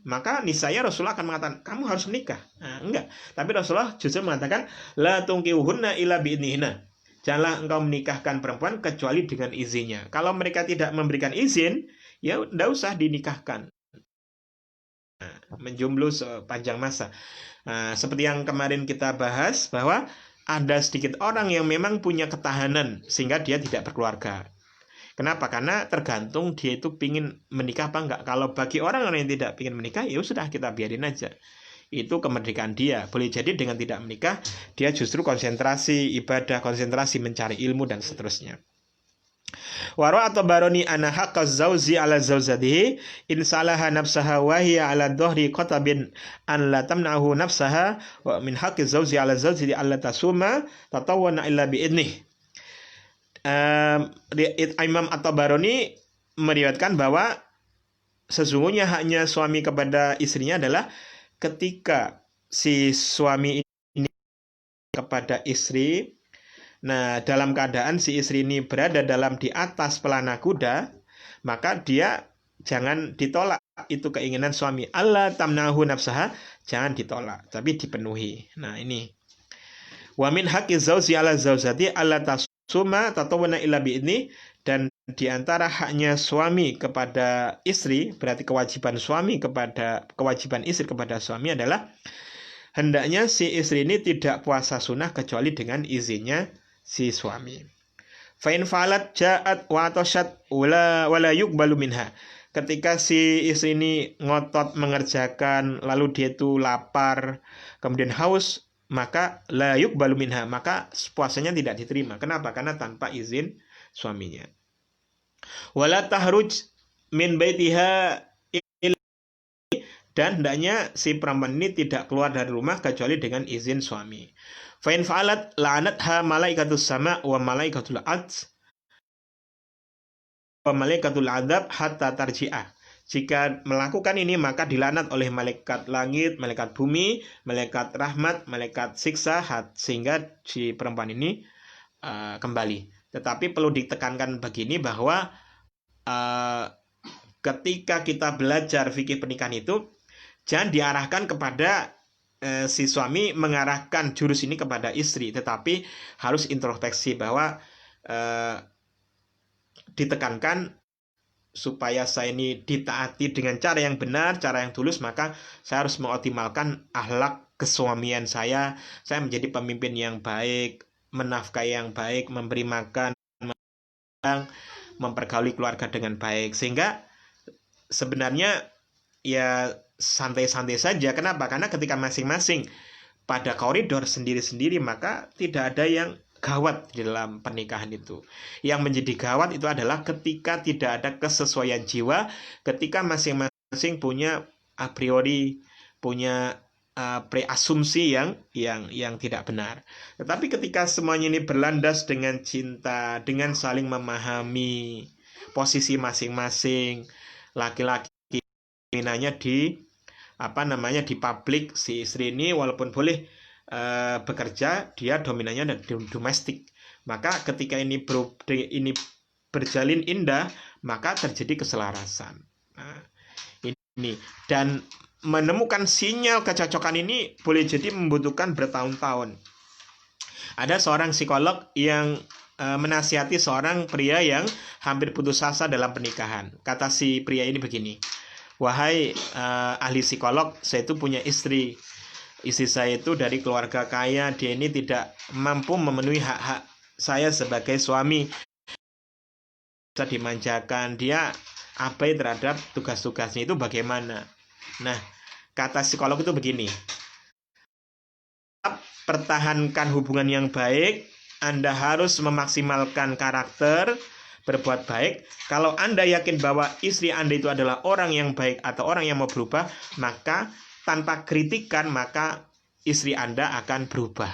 maka niscaya Rasulullah akan mengatakan kamu harus menikah. Nah, enggak. Tapi Rasulullah justru mengatakan la tungkihuhunna illa biidnihinna. Janganlah engkau menikahkan perempuan kecuali dengan izinnya. Kalau mereka tidak memberikan izin, ya enggak usah dinikahkan. Nah, menjomblo sepanjang masa. Nah, seperti yang kemarin kita bahas bahwa ada sedikit orang yang memang punya ketahanan sehingga dia tidak berkeluarga. Kenapa? Karena tergantung dia itu pingin menikah apa enggak. Kalau bagi orang-orang yang tidak pingin menikah, ya sudah kita biarin aja. Itu kemerdekaan dia. Boleh jadi dengan tidak menikah, dia justru konsentrasi ibadah, konsentrasi mencari ilmu dan seterusnya. Waro atau baroni ana haqqa zauzi ala zauzatihi in salaha nafsaha wa hiya ala dhuhri qatabin an la tamnahu nafsaha wa min haqqi zauzi ala zauzati alla tasuma tatawwana illa bi idnih. Imam At-Tabarani meriwayatkan bahwa sesungguhnya haknya suami kepada istrinya adalah ketika si suami ini kepada istri, nah dalam keadaan si istri ini berada di atas pelana kuda, maka dia jangan ditolak itu keinginan suami. Allah tamnahu nafsaha, jangan ditolak, tapi dipenuhi. Nah ini. Wa min haqqi zauji ala zaujati alla tasuma tatawwana illa bi'idni, dan di antara haknya suami kepada istri, berarti kewajiban istri kepada suami adalah hendaknya si istri ini tidak puasa sunnah kecuali dengan izinnya si suami. Fa in fa'alat ja'at wa atasyat wala yuqbalu minha. Ketika si istri ini ngotot mengerjakan lalu dia itu lapar, kemudian haus, maka la yuqbalu minha, maka puasanya tidak diterima. Kenapa? Karena tanpa izin suaminya. Wala tahruj min baitiha, dan hendaknya si perempuan ini tidak keluar dari rumah kecuali dengan izin suami. Fa in fa'alat la'anatha malaikatus sama wa malaikatul adz wa malaikatul adzab hatta tarji'ah. Jika melakukan ini maka dilanat oleh malaikat langit, malaikat bumi, malaikat rahmat, malaikat siksa sehingga si perempuan ini kembali. Tetapi perlu ditekankan begini bahwa ketika kita belajar fikih pernikahan itu jangan diarahkan kepada si suami mengarahkan jurus ini kepada istri, tetapi harus introspeksi bahwa ditekankan supaya saya ini ditaati dengan cara yang benar, cara yang tulus, maka saya harus mengoptimalkan akhlak kesuamian saya menjadi pemimpin yang baik, menafkahi yang baik, memberi makan, mempergauli keluarga dengan baik, sehingga sebenarnya ya santai-santai saja. Kenapa? Karena ketika masing-masing pada koridor sendiri-sendiri, maka tidak ada yang gawat di dalam pernikahan itu. Yang menjadi gawat itu adalah ketika tidak ada kesesuaian jiwa, ketika masing-masing punya a priori, punya preasumsi yang tidak benar. Tetapi ketika semuanya ini berlandas dengan cinta, dengan saling memahami posisi masing-masing, laki-laki dominannya di publik, si istri ini walaupun boleh bekerja, dia dominannya di domestik. Maka ketika ini berjalin indah, maka terjadi keselarasan. Nah, ini dan menemukan sinyal kecocokan ini boleh jadi membutuhkan bertahun-tahun. Ada seorang psikolog yang menasihati seorang pria yang hampir putus asa dalam pernikahan. Kata si pria ini begini, wahai ahli psikolog, saya itu punya istri. Istri saya itu dari keluarga kaya, dia ini tidak mampu memenuhi hak-hak saya sebagai suami. Bisa dimanjakan, dia abai terhadap tugas-tugasnya, itu bagaimana? Nah, kata psikolog itu begini, pertahankan hubungan yang baik, Anda harus memaksimalkan karakter, berbuat baik. Kalau Anda yakin bahwa istri Anda itu adalah orang yang baik atau orang yang mau berubah, maka tanpa kritikan, maka istri Anda akan berubah.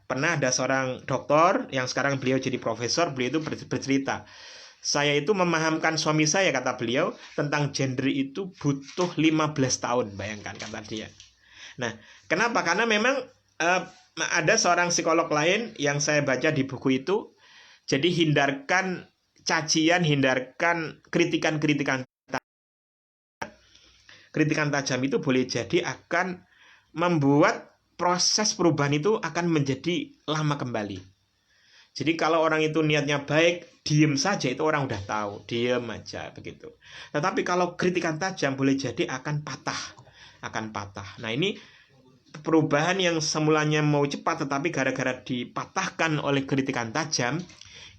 Pernah ada seorang dokter yang sekarang beliau jadi profesor, beliau itu bercerita, saya itu memahamkan suami saya, kata beliau, tentang gender itu butuh 15 tahun, bayangkan, kata dia. Nah, kenapa? Karena memang ada seorang psikolog lain yang saya baca di buku itu, jadi hindarkan cacian, hindarkan kritikan-kritikan. kritikan tajam itu boleh jadi akan membuat proses perubahan itu akan menjadi lama kembali. Jadi kalau orang itu niatnya baik, diem saja itu orang udah tahu, diem aja begitu. Tetapi kalau kritikan tajam boleh jadi akan patah. Nah ini perubahan yang semulanya mau cepat tetapi gara-gara dipatahkan oleh kritikan tajam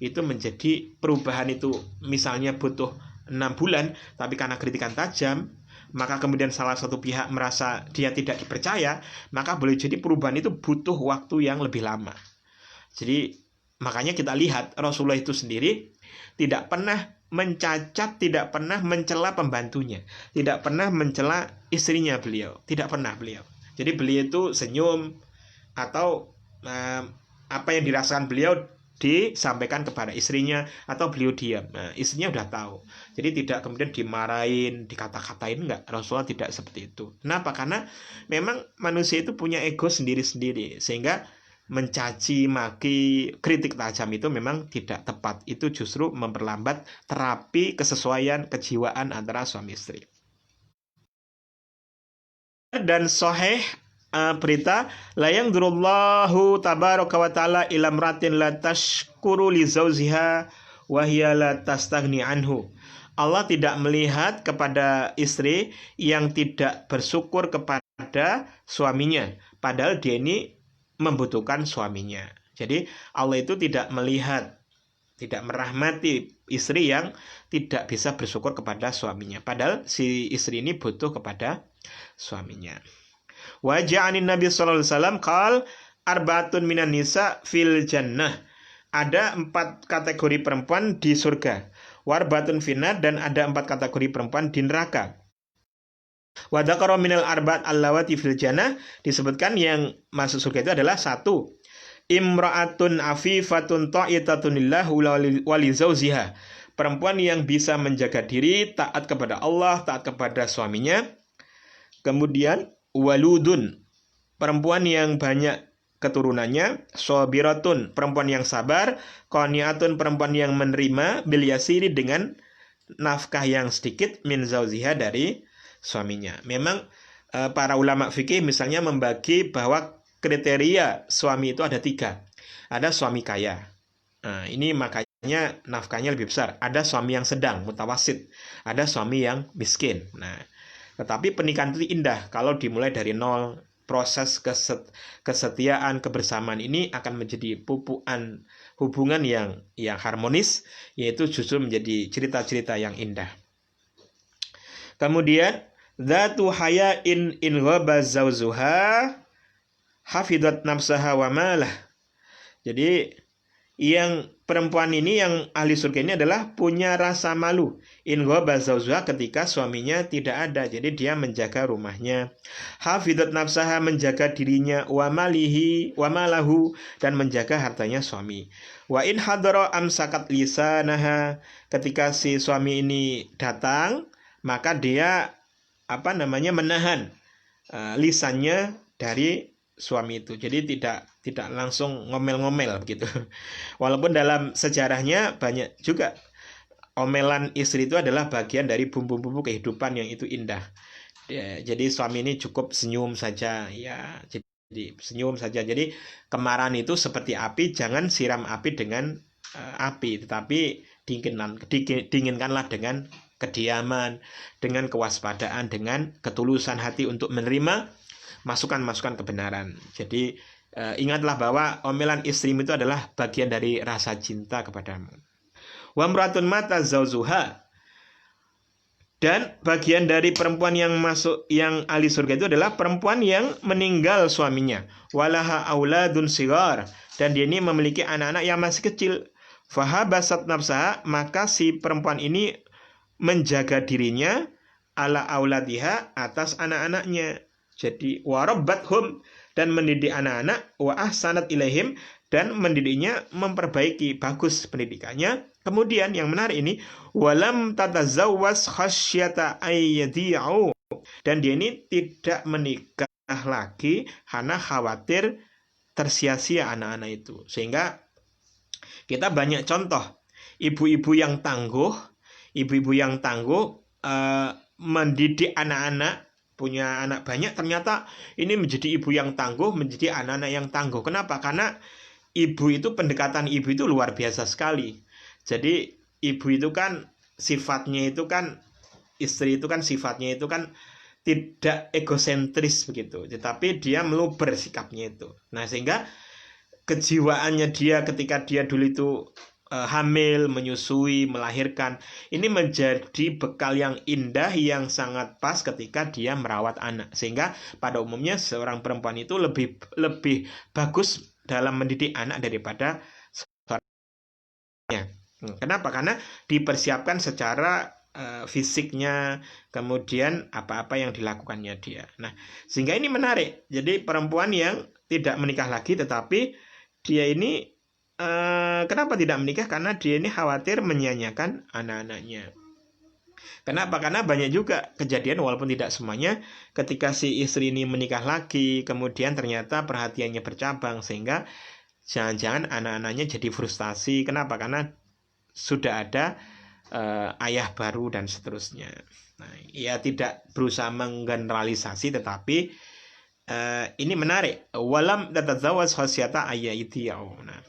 itu menjadi perubahan itu misalnya butuh 6 bulan, tapi karena kritikan tajam maka kemudian salah satu pihak merasa dia tidak dipercaya, maka boleh jadi perubahan itu butuh waktu yang lebih lama. Jadi makanya kita lihat Rasulullah itu sendiri tidak pernah mencacat, tidak pernah mencela pembantunya, tidak pernah mencela istrinya beliau, tidak pernah beliau. Jadi beliau itu senyum atau apa yang dirasakan beliau disampaikan kepada istrinya atau beliau diam. Nah, istrinya udah tahu. Jadi tidak kemudian dimarahin, dikata-katain, enggak. Rasulullah tidak seperti itu. Kenapa? Karena memang manusia itu punya ego sendiri-sendiri, sehingga mencaci, maki, kritik tajam itu memang tidak tepat. Itu justru memperlambat terapi kesesuaian kejiwaan antara suami istri. Dan sahih berita la yangdurullahu tabaraka wa taala ila imratin la tashkuru li zawjiha wa hiya la tastaghni anhu. Allah tidak melihat kepada istri yang tidak bersyukur kepada suaminya, padahal dia ini membutuhkan suaminya. Jadi Allah itu tidak melihat, tidak merahmati istri yang tidak bisa bersyukur kepada suaminya, padahal si istri ini butuh kepada suaminya. Wa ja'anin Nabi sallallahu alaihi wasallam qal arba'atun minan nisa fil jannah. Ada 4 kategori perempuan di surga. Warbatun finnar, dan ada 4 kategori perempuan di neraka. Wa dzakara minal arba'at allawati fil jannah, disebutkan yang masuk surga itu adalah 1. Imra'atun afifatun ta'itatun lillah wa li zawjiha. Perempuan yang bisa menjaga diri, taat kepada Allah, taat kepada suaminya. Kemudian waludun, perempuan yang banyak keturunannya. Sobiratun, perempuan yang sabar. Qaniatun, perempuan yang menerima. Bil yasiri, dengan nafkah yang sedikit. Min zauziha, dari suaminya. Memang para ulama fikih misalnya membagi bahwa kriteria suami itu ada 3. Ada suami kaya, nah, ini makanya nafkahnya lebih besar. Ada suami yang sedang, mutawasid. Ada suami yang miskin. Nah, tetapi pernikahan itu indah kalau dimulai dari nol. Proses kesetiaan, kebersamaan ini akan menjadi pupukan hubungan yang harmonis, yaitu justru menjadi cerita-cerita yang indah. Kemudian dzatu haya'in in ghaba zawzuha hafidat nafsaha wa malah. Jadi yang perempuan ini, yang ahli surga ini adalah punya rasa malu. In ghaba zawzuha, ketika suaminya tidak ada. Jadi dia menjaga rumahnya. Hafidat nafsaha, menjaga dirinya. Wa malihi wa malahu, dan menjaga hartanya suami. Wa in hadara amsakat lisanaha, ketika si suami ini datang, maka dia menahan lisannya dari suami itu. Jadi tidak langsung ngomel-ngomel gitu. Walaupun dalam sejarahnya banyak juga omelan istri itu adalah bagian dari bumbu-bumbu kehidupan yang itu indah. Jadi suami ini cukup senyum saja, ya. Jadi senyum saja. Jadi kemarahan itu seperti api, jangan siram api dengan api, tetapi dinginkanlah dengan kediaman, dengan kewaspadaan, dengan ketulusan hati untuk menerima masukan-masukan kebenaran. Jadi ingatlah bahwa omelan istrimu itu adalah bagian dari rasa cinta kepadamu. Wa mratun mata zawzuha, dan bagian dari perempuan yang masuk, yang ahli surga itu adalah perempuan yang meninggal suaminya. Walaha auladun sigar, dan dia ini memiliki anak-anak yang masih kecil. Fahabasat nafsaha, maka si perempuan ini menjaga dirinya ala auladiha, atas anak-anaknya. Jadi warabbathum, dan mendidik anak-anak, wa ahsanat ilaihim, dan mendidiknya, memperbaiki, bagus pendidikannya. Kemudian yang menarik ini, walam tatazawwas khasyata ayyadi'u, dan dia ini tidak menikah lagi karena khawatir tersia-sia anak-anak itu. Sehingga kita banyak contoh ibu-ibu yang tangguh mendidik anak-anak, punya anak banyak, ternyata ini menjadi ibu yang tangguh, menjadi anak-anak yang tangguh. Kenapa? Karena ibu itu, pendekatan ibu itu luar biasa sekali. Jadi ibu itu kan sifatnya itu kan, istri itu kan sifatnya itu kan tidak egosentris begitu, tetapi dia meluber sikapnya itu. Nah, sehingga kejiwaannya dia ketika dia dulu itu hamil, menyusui, melahirkan, ini menjadi bekal yang indah, yang sangat pas ketika dia merawat anak. Sehingga pada umumnya seorang perempuan itu lebih bagus dalam mendidik anak daripada seorangnya. Kenapa? Karena dipersiapkan secara fisiknya, kemudian apa-apa yang dilakukannya dia. Nah, sehingga ini menarik. Jadi perempuan yang tidak menikah lagi, tetapi dia ini kenapa tidak menikah? Karena dia ini khawatir menyia-nyiakan anak-anaknya. Kenapa? Karena banyak juga kejadian, walaupun tidak semuanya, ketika si istri ini menikah lagi, kemudian ternyata perhatiannya bercabang, sehingga jangan-jangan anak-anaknya jadi frustasi. Kenapa? Karena sudah ada ayah baru dan seterusnya. Nah, ia tidak berusaha menggeneralisasi, tetapi ini menarik. Walam tatazawwaj khasyata ayyaitiyau. Nah,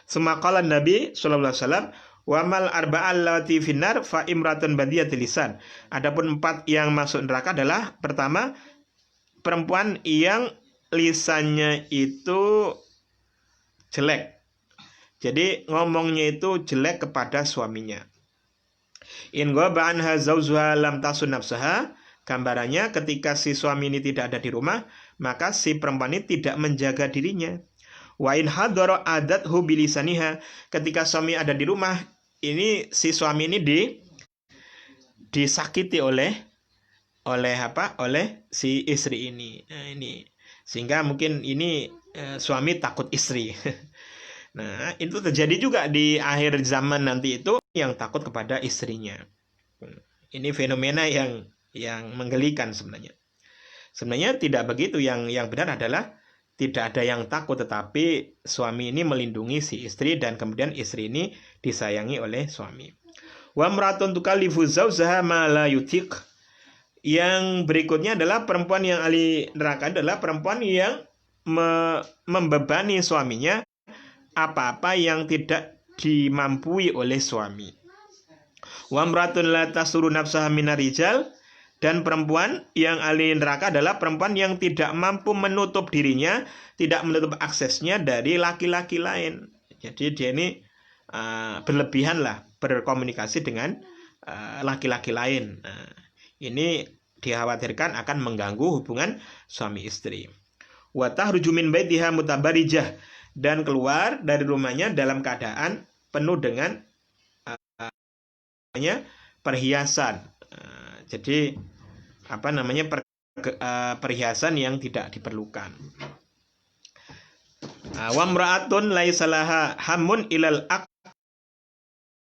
semaqala Nabi sallallahu alaihi wasallam, wa mal arba'al lati finnar fa imratun badiyatil lisan. Adapun 4 yang masuk neraka adalah, pertama, perempuan yang lisannya itu jelek. Jadi ngomongnya itu jelek kepada suaminya. In ghaba anha zawjuha lam tasun nafsaha. Gambarannya, ketika si suami ini tidak ada di rumah, maka si perempuan ini tidak menjaga dirinya. Wa in hadara adathu bilisaniha. Ketika suami ada di rumah, ini si suami ini disakiti oleh si istri ini. Nah, ini sehingga mungkin ini suami takut istri. Nah, itu terjadi juga di akhir zaman nanti, itu yang takut kepada istrinya. Ini fenomena yang menggelikan sebenarnya. Sebenarnya tidak begitu. Yang benar adalah tidak ada yang takut, tetapi suami ini melindungi si istri, dan kemudian istri ini disayangi oleh suami. Wa mratun tukallifu zawjaha ma la yutiq. Yang berikutnya adalah perempuan yang ahli neraka adalah perempuan yang membebani suaminya apa-apa yang tidak dimampui oleh suami. Wa mratun la tasuru nafsaha minar rijal. Dan perempuan yang ahli neraka adalah perempuan yang tidak mampu menutup dirinya, tidak menutup aksesnya dari laki-laki lain. Jadi dia ini berlebihan lah berkomunikasi dengan laki-laki lain. Ini dikhawatirkan akan mengganggu hubungan suami istri. Wa tahruju min baitiha mutabarijah. Dan keluar dari rumahnya dalam keadaan penuh dengan perhiasan. Jadi perhiasan yang tidak diperlukan. Wa mra'atun laisa laha hammun ilal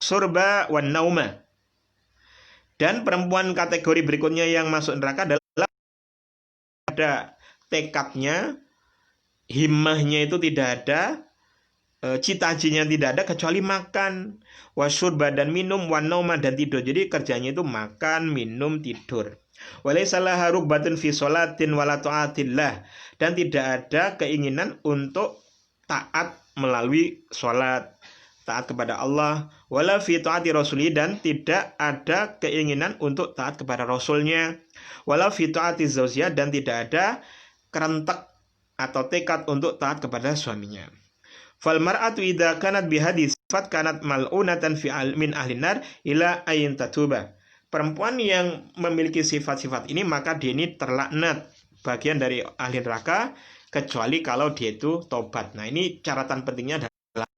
surba wan nauma. Dan perempuan kategori berikutnya yang masuk neraka adalah ada tekadnya, himmahnya itu tidak ada, cita-citanya tidak ada kecuali makan, wasyurba dan minum, wanauma dan tidur. Jadi kerjanya itu makan, minum, tidur. Walaysa laha rugbatun fi sholatin wala ta'atillah. Dan tidak ada keinginan untuk taat melalui sholat, taat kepada Allah, wala fi ta'ati rasuli, dan tidak ada keinginan untuk taat kepada rasulnya, wala fi ta'ati zawjiyah, dan tidak ada kerentek atau tekad untuk taat kepada suaminya. Fal mar'atu idza kanat bihadhi sifat kanat mal'unatan fi min ahlin nar ila ayin tatuba. Perempuan yang memiliki sifat-sifat ini maka dia ini terlaknat, bagian dari ahli neraka, kecuali kalau dia itu tobat. Nah, ini catatan pentingnya adalah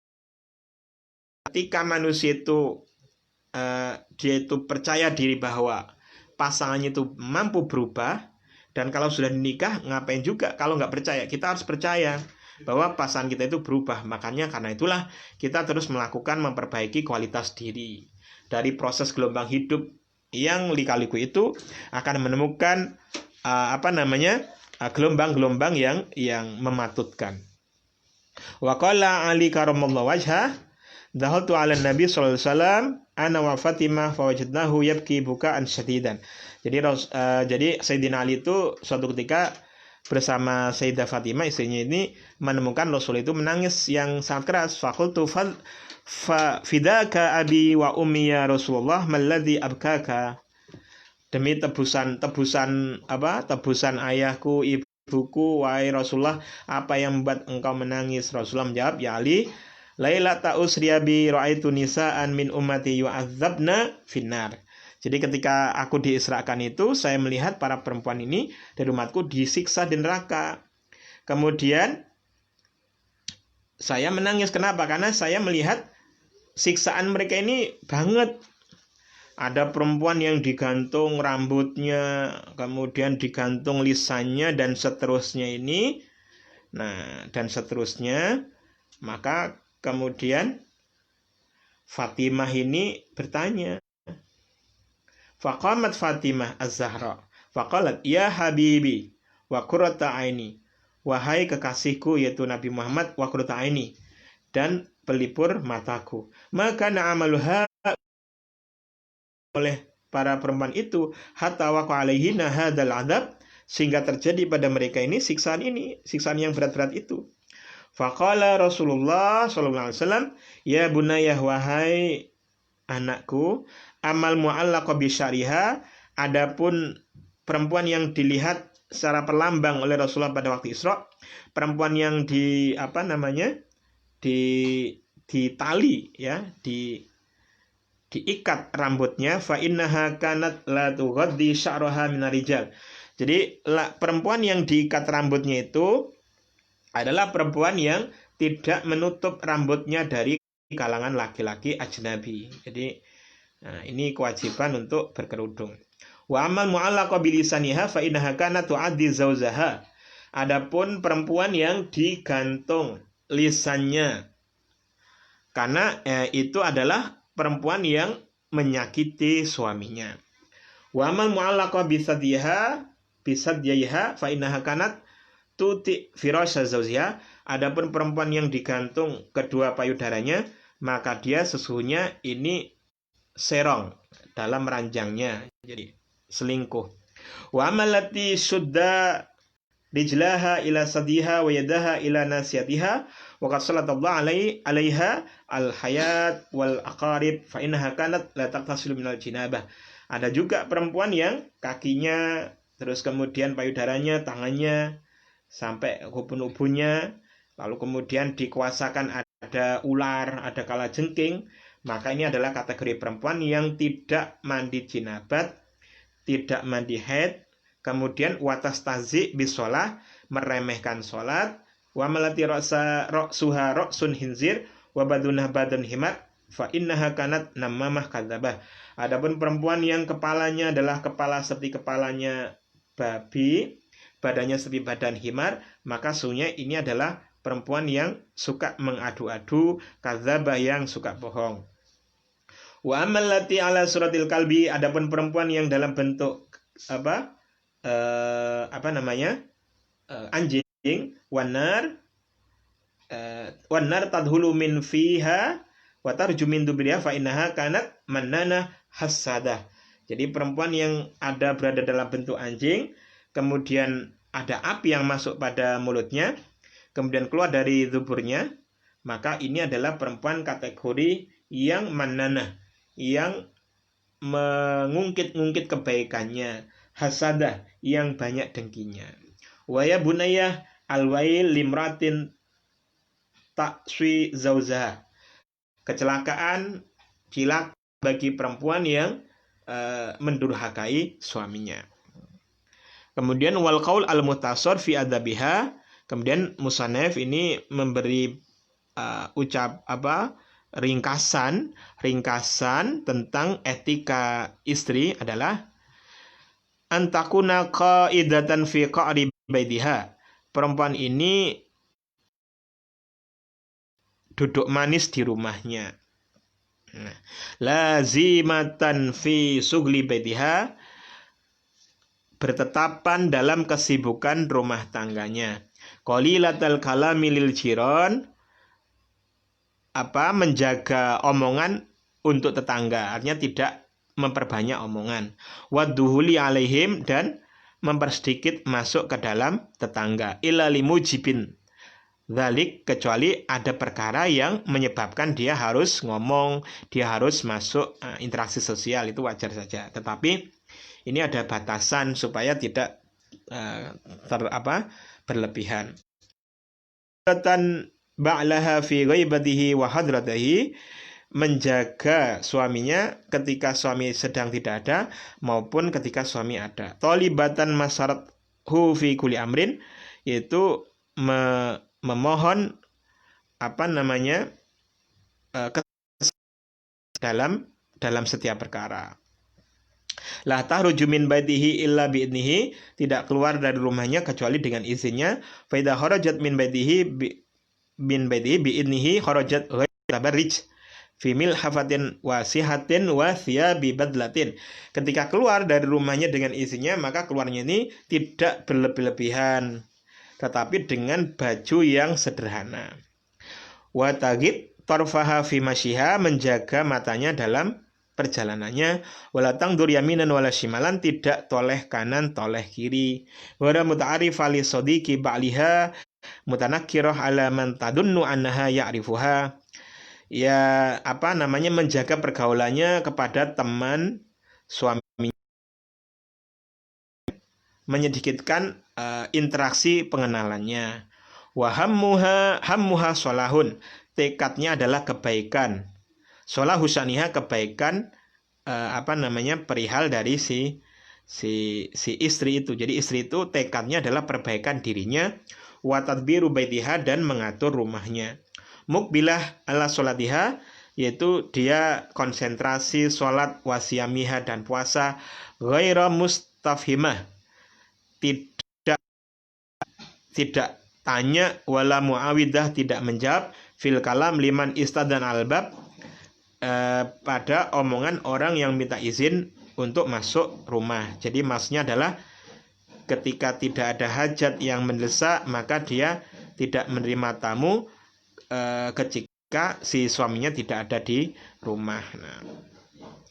ketika manusia itu dia itu percaya diri bahwa pasangannya itu mampu berubah, dan kalau sudah menikah ngapain juga kalau nggak percaya. Kita harus percaya bahwa pasangan kita itu berubah. Makanya karena itulah kita terus melakukan memperbaiki kualitas diri. Dari proses gelombang hidup yang lika-liku itu akan menemukan gelombang-gelombang yang mematutkan. Wa qala Ali karamallahu wajhah, dakhaltu 'ala Nabi sallallahu alaihi wasallam ana wa Fatimah fawajadnahu yabki bukaan syadidan. Jadi Sayyidina Ali itu suatu ketika bersama Sayyidah Fatimah istrinya ini menemukan Rasul itu menangis yang sangat keras. Faqultu fidaka abi wa ummi ya Rasulullah malladzi abkaka. Demi tebusan ayahku, ibuku, wahai Rasulullah, apa yang membuat engkau menangis? Rasulullah menjawab, ya Ali, lailata usriya bi ra'aitu nisa'an min ummati yu'adzabna finnar. Jadi ketika aku diisrakan itu, saya melihat para perempuan ini dari umatku disiksa di neraka. Kemudian saya menangis. Kenapa? Karena saya melihat siksaan mereka ini banget. Ada perempuan yang digantung rambutnya, kemudian digantung lisannya, dan seterusnya ini. Nah, dan seterusnya. Maka kemudian Fatimah ini bertanya. Faqamat Fatimah Az-Zahra. Faqalat, ya habibi, wa qurrata aini. Wahai kekasihku, yaitu Nabi Muhammad, wa qurrata aini. Dan pelipur mataku. Maka na'amaluha oleh para perempuan itu hatta waqa alaihina hadzal adzab, sehingga terjadi pada mereka ini siksaan yang berat-berat itu. Faqala Rasulullah sallallahu alaihi wasallam, ya bunayya, wahai anakku, amal mu'allaqa bi syariha, adapun perempuan yang dilihat secara perlambang oleh Rasulullah pada waktu Isra, perempuan yang ditali ya, diikat rambutnya, fa innaha kanat la tughaddi sya'raha minar rijal. Jadi perempuan yang diikat rambutnya itu adalah perempuan yang tidak menutup rambutnya dari kalangan laki-laki ajnabi. Jadi ini kewajiban untuk berkerudung. Wa amal mu'allaqa bilisaniha fa innaha kanat tu'addi zawjaha. Adapun perempuan yang digantung lisannya, karena itu adalah perempuan yang menyakiti suaminya. Wa amal mu'allaqa bisadyiha fa innaha kanat tuti firasya zawjiha. Adapun perempuan yang digantung kedua payudaranya, maka dia sesungguhnya ini serong dalam ranjangnya, jadi selingkuh. Wa amalati sudda rijlaha ila sadiha wa yadaha ila nasiyatiha wa qad sallallahu alaiha al-hayat wal aqarib fa innaha kanat la taqtasilu minal jinabah. Ada juga perempuan yang kakinya, terus kemudian payudaranya, tangannya sampai ubun-ubunnya, lalu kemudian dikuasakan ada ular, ada kalajengking, maka ini adalah kategori perempuan yang tidak mandi jinabat, tidak mandi haid, kemudian watas tazi bisolah, meremehkan sholat, wa malati ra'suha ra'sun hinzir, wa badunah badun himar, fa innaha kanat namamah kadzabah. Adapun perempuan yang kepalanya adalah kepala seperti kepalanya babi, badannya seperti badan himar, maka sungguhnya ini adalah perempuan yang suka mengadu-adu, kadzabah yang suka bohong. Wa amallati ala suratil kalbi, adapun perempuan yang dalam bentuk anjing, wanar tadhulu min fiha wa tarju min dubriha fa innaha kanat mannana hasadah. Jadi perempuan yang berada dalam bentuk anjing, kemudian ada api yang masuk pada mulutnya, kemudian keluar dari duburnya, maka ini adalah perempuan kategori yang mannanah, yang mengungkit-ungkit kebaikannya, hasadah, yang banyak dengkinya. Wa ya bunayya alwail limratin takswi zauzaha. Kecelakaan cilak bagi perempuan yang mendurhakai suaminya. Kemudian wal qaul al mutasar fi adabiha. Kemudian musannaf ini memberi ringkasan tentang etika istri adalah antakuna qaidatan fi qa'ri baitiha. Perempuan ini duduk manis di rumahnya. Lazimatan fi sugli baitiha, bertetapan dalam kesibukan rumah tangganya. Qalilatal kalami lil jiran, menjaga omongan untuk tetangga, artinya tidak memperbanyak omongan. Wadduhuli alaihim, dan mempersedikit masuk ke dalam tetangga. Illa limujibin dzalik, kecuali ada perkara yang menyebabkan dia harus ngomong, dia harus masuk interaksi sosial, itu wajar saja. Tetapi ini ada batasan supaya tidak berlebihan. Ba'laha fi ghaibatihi wa hadratihi, menjaga suaminya ketika suami sedang tidak ada maupun ketika suami ada. Tolibatan masyarathu fi kulli amrin, yaitu memohon dalam setiap perkara. La tahruju min baitihi illa bi'idnihi, tidak keluar dari rumahnya kecuali dengan izinnya. Fa idza kharajat min baitihi bi'idnihi kharajat ghairu tabarrij fi milhafatin wasihatin wa thiyabi badlatin. Ketika keluar dari rumahnya dengan izinnya, maka keluarnya ini tidak berlebih-lebihan, tetapi dengan baju yang sederhana. Wa tagib tarfaha fi masyiha, menjaga matanya dalam perjalanannya. Wala tangdur yaminan wala shimalan, tidak toleh kanan toleh kiri. Wala muta'arif ali sadiqi ba'liha mutanakkirah ala man tadunnu annaha ya'rifuha. Ya, menjaga pergaulannya kepada teman suaminya, menyedikitkan interaksi pengenalannya. Wa hammuha sholahun, tekadnya adalah kebaikan. Sholahu syaniha, kebaikan perihal dari si istri itu. Jadi istri itu tekadnya adalah perbaikan dirinya. Wa tadbiru baitiha, dan mengatur rumahnya. Mukbilah ala sholatiha, yaitu dia konsentrasi sholat, wasiyamiha, dan puasa. Ghaira mustafhimah, tidak tanya, wala muawidah, tidak menjawab, fil kalam liman istadan albab, pada omongan orang yang minta izin untuk masuk rumah. Jadi maksudnya adalah ketika tidak ada hajat yang mendesak, maka dia tidak menerima tamu ketika si suaminya tidak ada di rumah.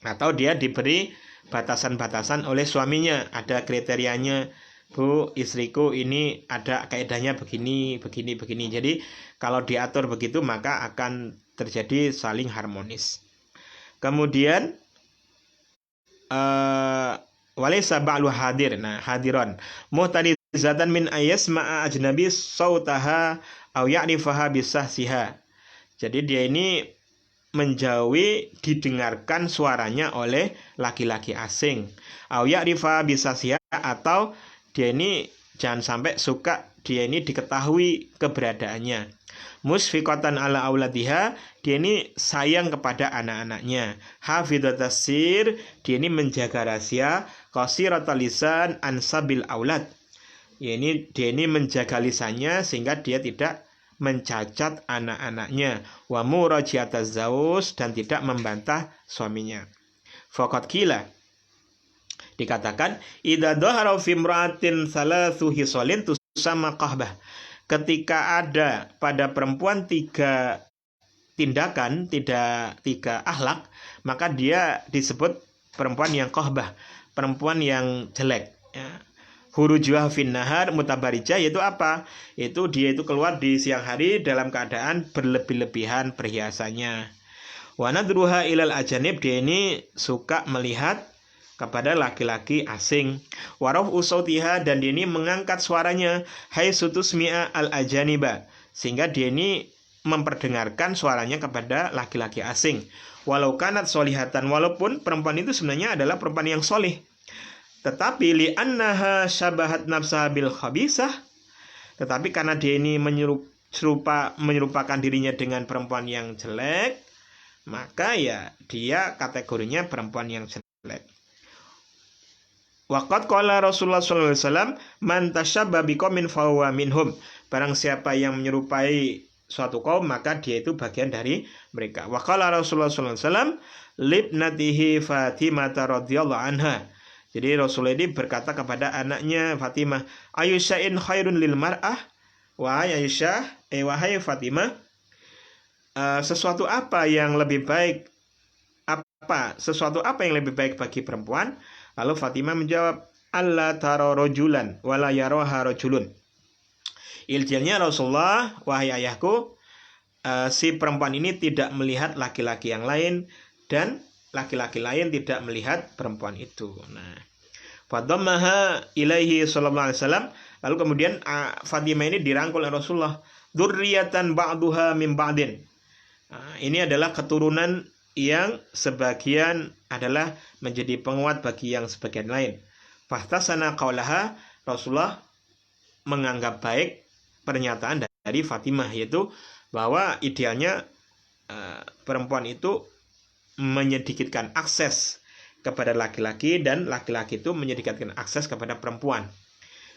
Atau dia diberi batasan-batasan oleh suaminya, ada kriterianya, Bu, istriku ini ada kaedahnya begini. Jadi kalau diatur begitu maka akan terjadi saling harmonis. Kemudian walaysa ba'lu hadir. Hadiron muhtadizatan min ayasma'a ajnabi sautaha aw ya'rifaha bisahsiha. Jadi dia ini menjauhi didengarkan suaranya oleh laki-laki asing. Aw ya'rifaha bisahsiha, atau dia ini jangan sampai suka dia ini diketahui keberadaannya. Musfiqatan ala auladiha, dia ini sayang kepada anak-anaknya. Hafidhatas sir, dia ini menjaga rahasia. Qasiratal lisan ansabil aulad, dia ini menjaga lisannya sehingga dia tidak mencacat anak-anaknya. Wa murajiataz zaus, dan tidak membantah suaminya. Faqad qila, dikatakan, idza dhahara fi imra'atin salatsu hisalin tusamma qahbah. Ketika ada pada perempuan 3 tindakan, tiga akhlak, maka dia disebut perempuan yang qahbah, perempuan yang jelek. Hurujuha fin nahar mutabarijah, yaitu apa? Itu dia itu keluar di siang hari dalam keadaan berlebih-lebihan perhiasannya. Wa nadruha ilal ajanib, dia ini suka melihat kepada laki-laki asing. Waraf usautiha, dan dia ini mengangkat suaranya. Hai sutusmi'a al ajaniba, sehingga dia ini memperdengarkan suaranya kepada laki-laki asing. Walau kanat solihatan, walaupun perempuan itu sebenarnya adalah perempuan yang solih, tetapi li annaha syabahat nafsaha bil khabisah, tetapi karena dia ini menyerupakan dirinya dengan perempuan yang jelek, maka ya dia kategorinya perempuan yang jelek. Waqad qala Rasulullah sallallahu alaihi wasallam, man tashabba biqaumin fahuwa minhum. Barang siapa yang menyerupai suatu kaum, maka dia itu bagian dari mereka. Wa qala Rasulullah sallallahu alaihi wasallam libnatihi Fatimah radhiyallahu anha. Jadi Rasulullah ini berkata kepada anaknya Fatimah, ayyusya'in khairun lil mar'ah, wahai Aisyah, wahai Fatimah, sesuatu apa yang lebih baik, sesuatu apa yang lebih baik bagi perempuan? Lalu Fatimah menjawab, Allah taro rojulan wala yaroha rojulun. Iljalnya Rasulullah, wahai ayahku, si perempuan ini tidak melihat laki-laki yang lain dan laki-laki lain tidak melihat perempuan itu. Nah, fadammaha ilaihi sallallahu alaihi wasallam. Lalu kemudian Fatimah ini dirangkul oleh Rasulullah. Dzurriyyatan ba'duha min ba'din. Ini adalah keturunan yang sebagian adalah menjadi penguat bagi yang sebagian lain. Fahtasana qaulaha, Rasulullah menganggap baik pernyataan dari Fatimah, yaitu bahwa idealnya perempuan itu menyedikitkan akses kepada laki-laki dan laki-laki itu menyedikitkan akses kepada perempuan.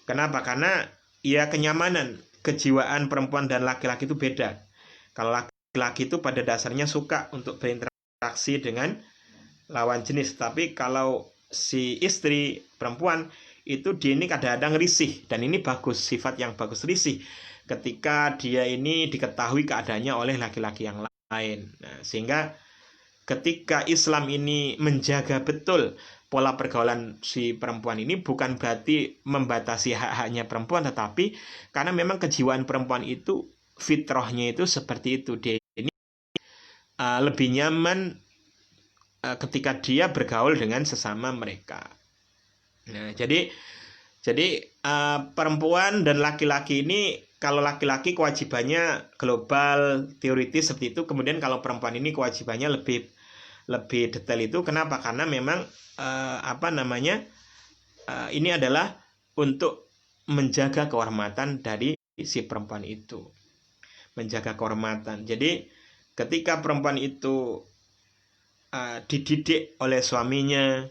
Kenapa? Karena ya kenyamanan, kejiwaan perempuan dan laki-laki itu beda. Kalau laki-laki itu pada dasarnya suka untuk berinteraksi dengan lawan jenis, tapi kalau si istri perempuan itu dia ini kadang-kadang risih, dan ini bagus, sifat yang bagus, risih ketika dia ini diketahui keadaannya oleh laki-laki yang lain. Nah, sehingga ketika Islam ini menjaga betul pola pergaulan si perempuan ini, bukan berarti membatasi hak-haknya perempuan, tetapi karena memang kejiwaan perempuan itu, fitrahnya itu seperti itu. Dia ini lebih nyaman ketika dia bergaul dengan sesama mereka. Nah, jadi perempuan dan laki-laki ini, kalau laki-laki kewajibannya global, teoritis seperti itu, kemudian kalau perempuan ini kewajibannya lebih detail itu. Kenapa? Karena memang ini adalah untuk menjaga kehormatan dari si perempuan itu, menjaga kehormatan. Jadi ketika perempuan itu dididik oleh suaminya,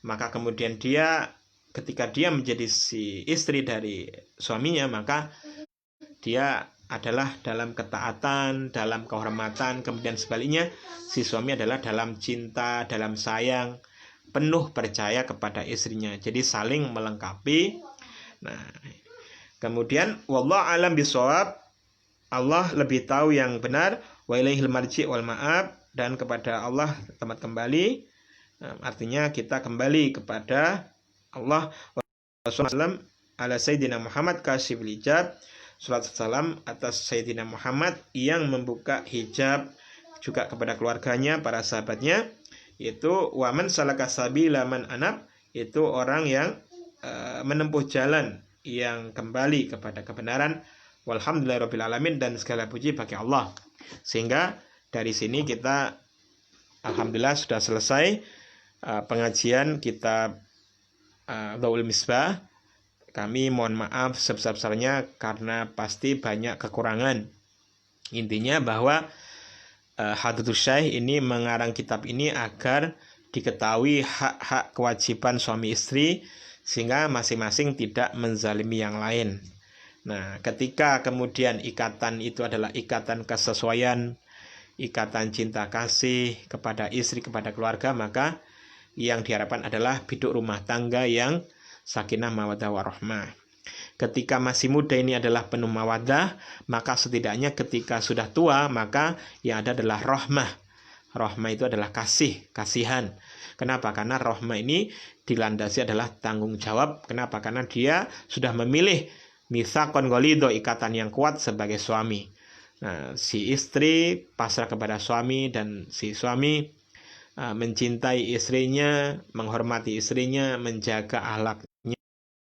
maka kemudian ketika dia menjadi si istri dari suaminya, maka dia adalah dalam ketaatan, dalam kehormatan. Kemudian sebaliknya, si suami adalah dalam cinta, dalam sayang, penuh percaya kepada istrinya. Jadi saling melengkapi. Nah, kemudian wallahu alam bisawab, Allah lebih tahu yang benar. Wa ilaihil marji wal ma'ab, dan kepada Allah tempat kembali. Artinya kita kembali kepada Allah. Wassalamualaikum ala Sayyidina Muhammad kasiful hijab. Salatu salam atas Sayyidina Muhammad yang membuka hijab, juga kepada keluarganya, para sahabatnya, yaitu waman salaka sabila man anab, itu orang yang menempuh jalan yang kembali kepada kebenaran. Walhamdulillahirabbil alamin, dan segala puji bagi Allah. Sehingga dari sini kita alhamdulillah sudah selesai pengajian kitab Dhaul Misbah. Kami mohon maaf sebesar-besarnya karena pasti banyak kekurangan. Intinya bahwa Hadratus Syekh ini mengarang kitab ini agar diketahui hak-hak kewajiban suami istri, sehingga masing-masing tidak menzalimi yang lain. Nah, ketika kemudian ikatan itu adalah ikatan kesesuaian, ikatan cinta kasih kepada istri, kepada keluarga, maka yang diharapkan adalah biduk rumah tangga yang sakinah mawaddah warahmah. Ketika masih muda ini adalah penuh mawaddah, maka setidaknya ketika sudah tua, maka yang ada adalah rahmah. Rahmah itu adalah kasihan. Kenapa? Karena rahmah ini dilandasi adalah tanggung jawab. Kenapa? Karena dia sudah memilih mitsaqon ghalidho, ikatan yang kuat sebagai suami. Nah, si istri pasrah kepada suami, dan si suami mencintai istrinya, menghormati istrinya, menjaga akhlaknya.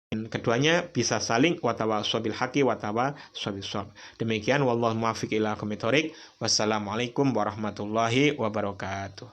Keduanya bisa saling watawassaw bil haqqi watawassaw bis sabr. Demikian wallahu muwaffiq ila aqwamit thoriq. Wassalamualaikum warahmatullahi wabarakatuh.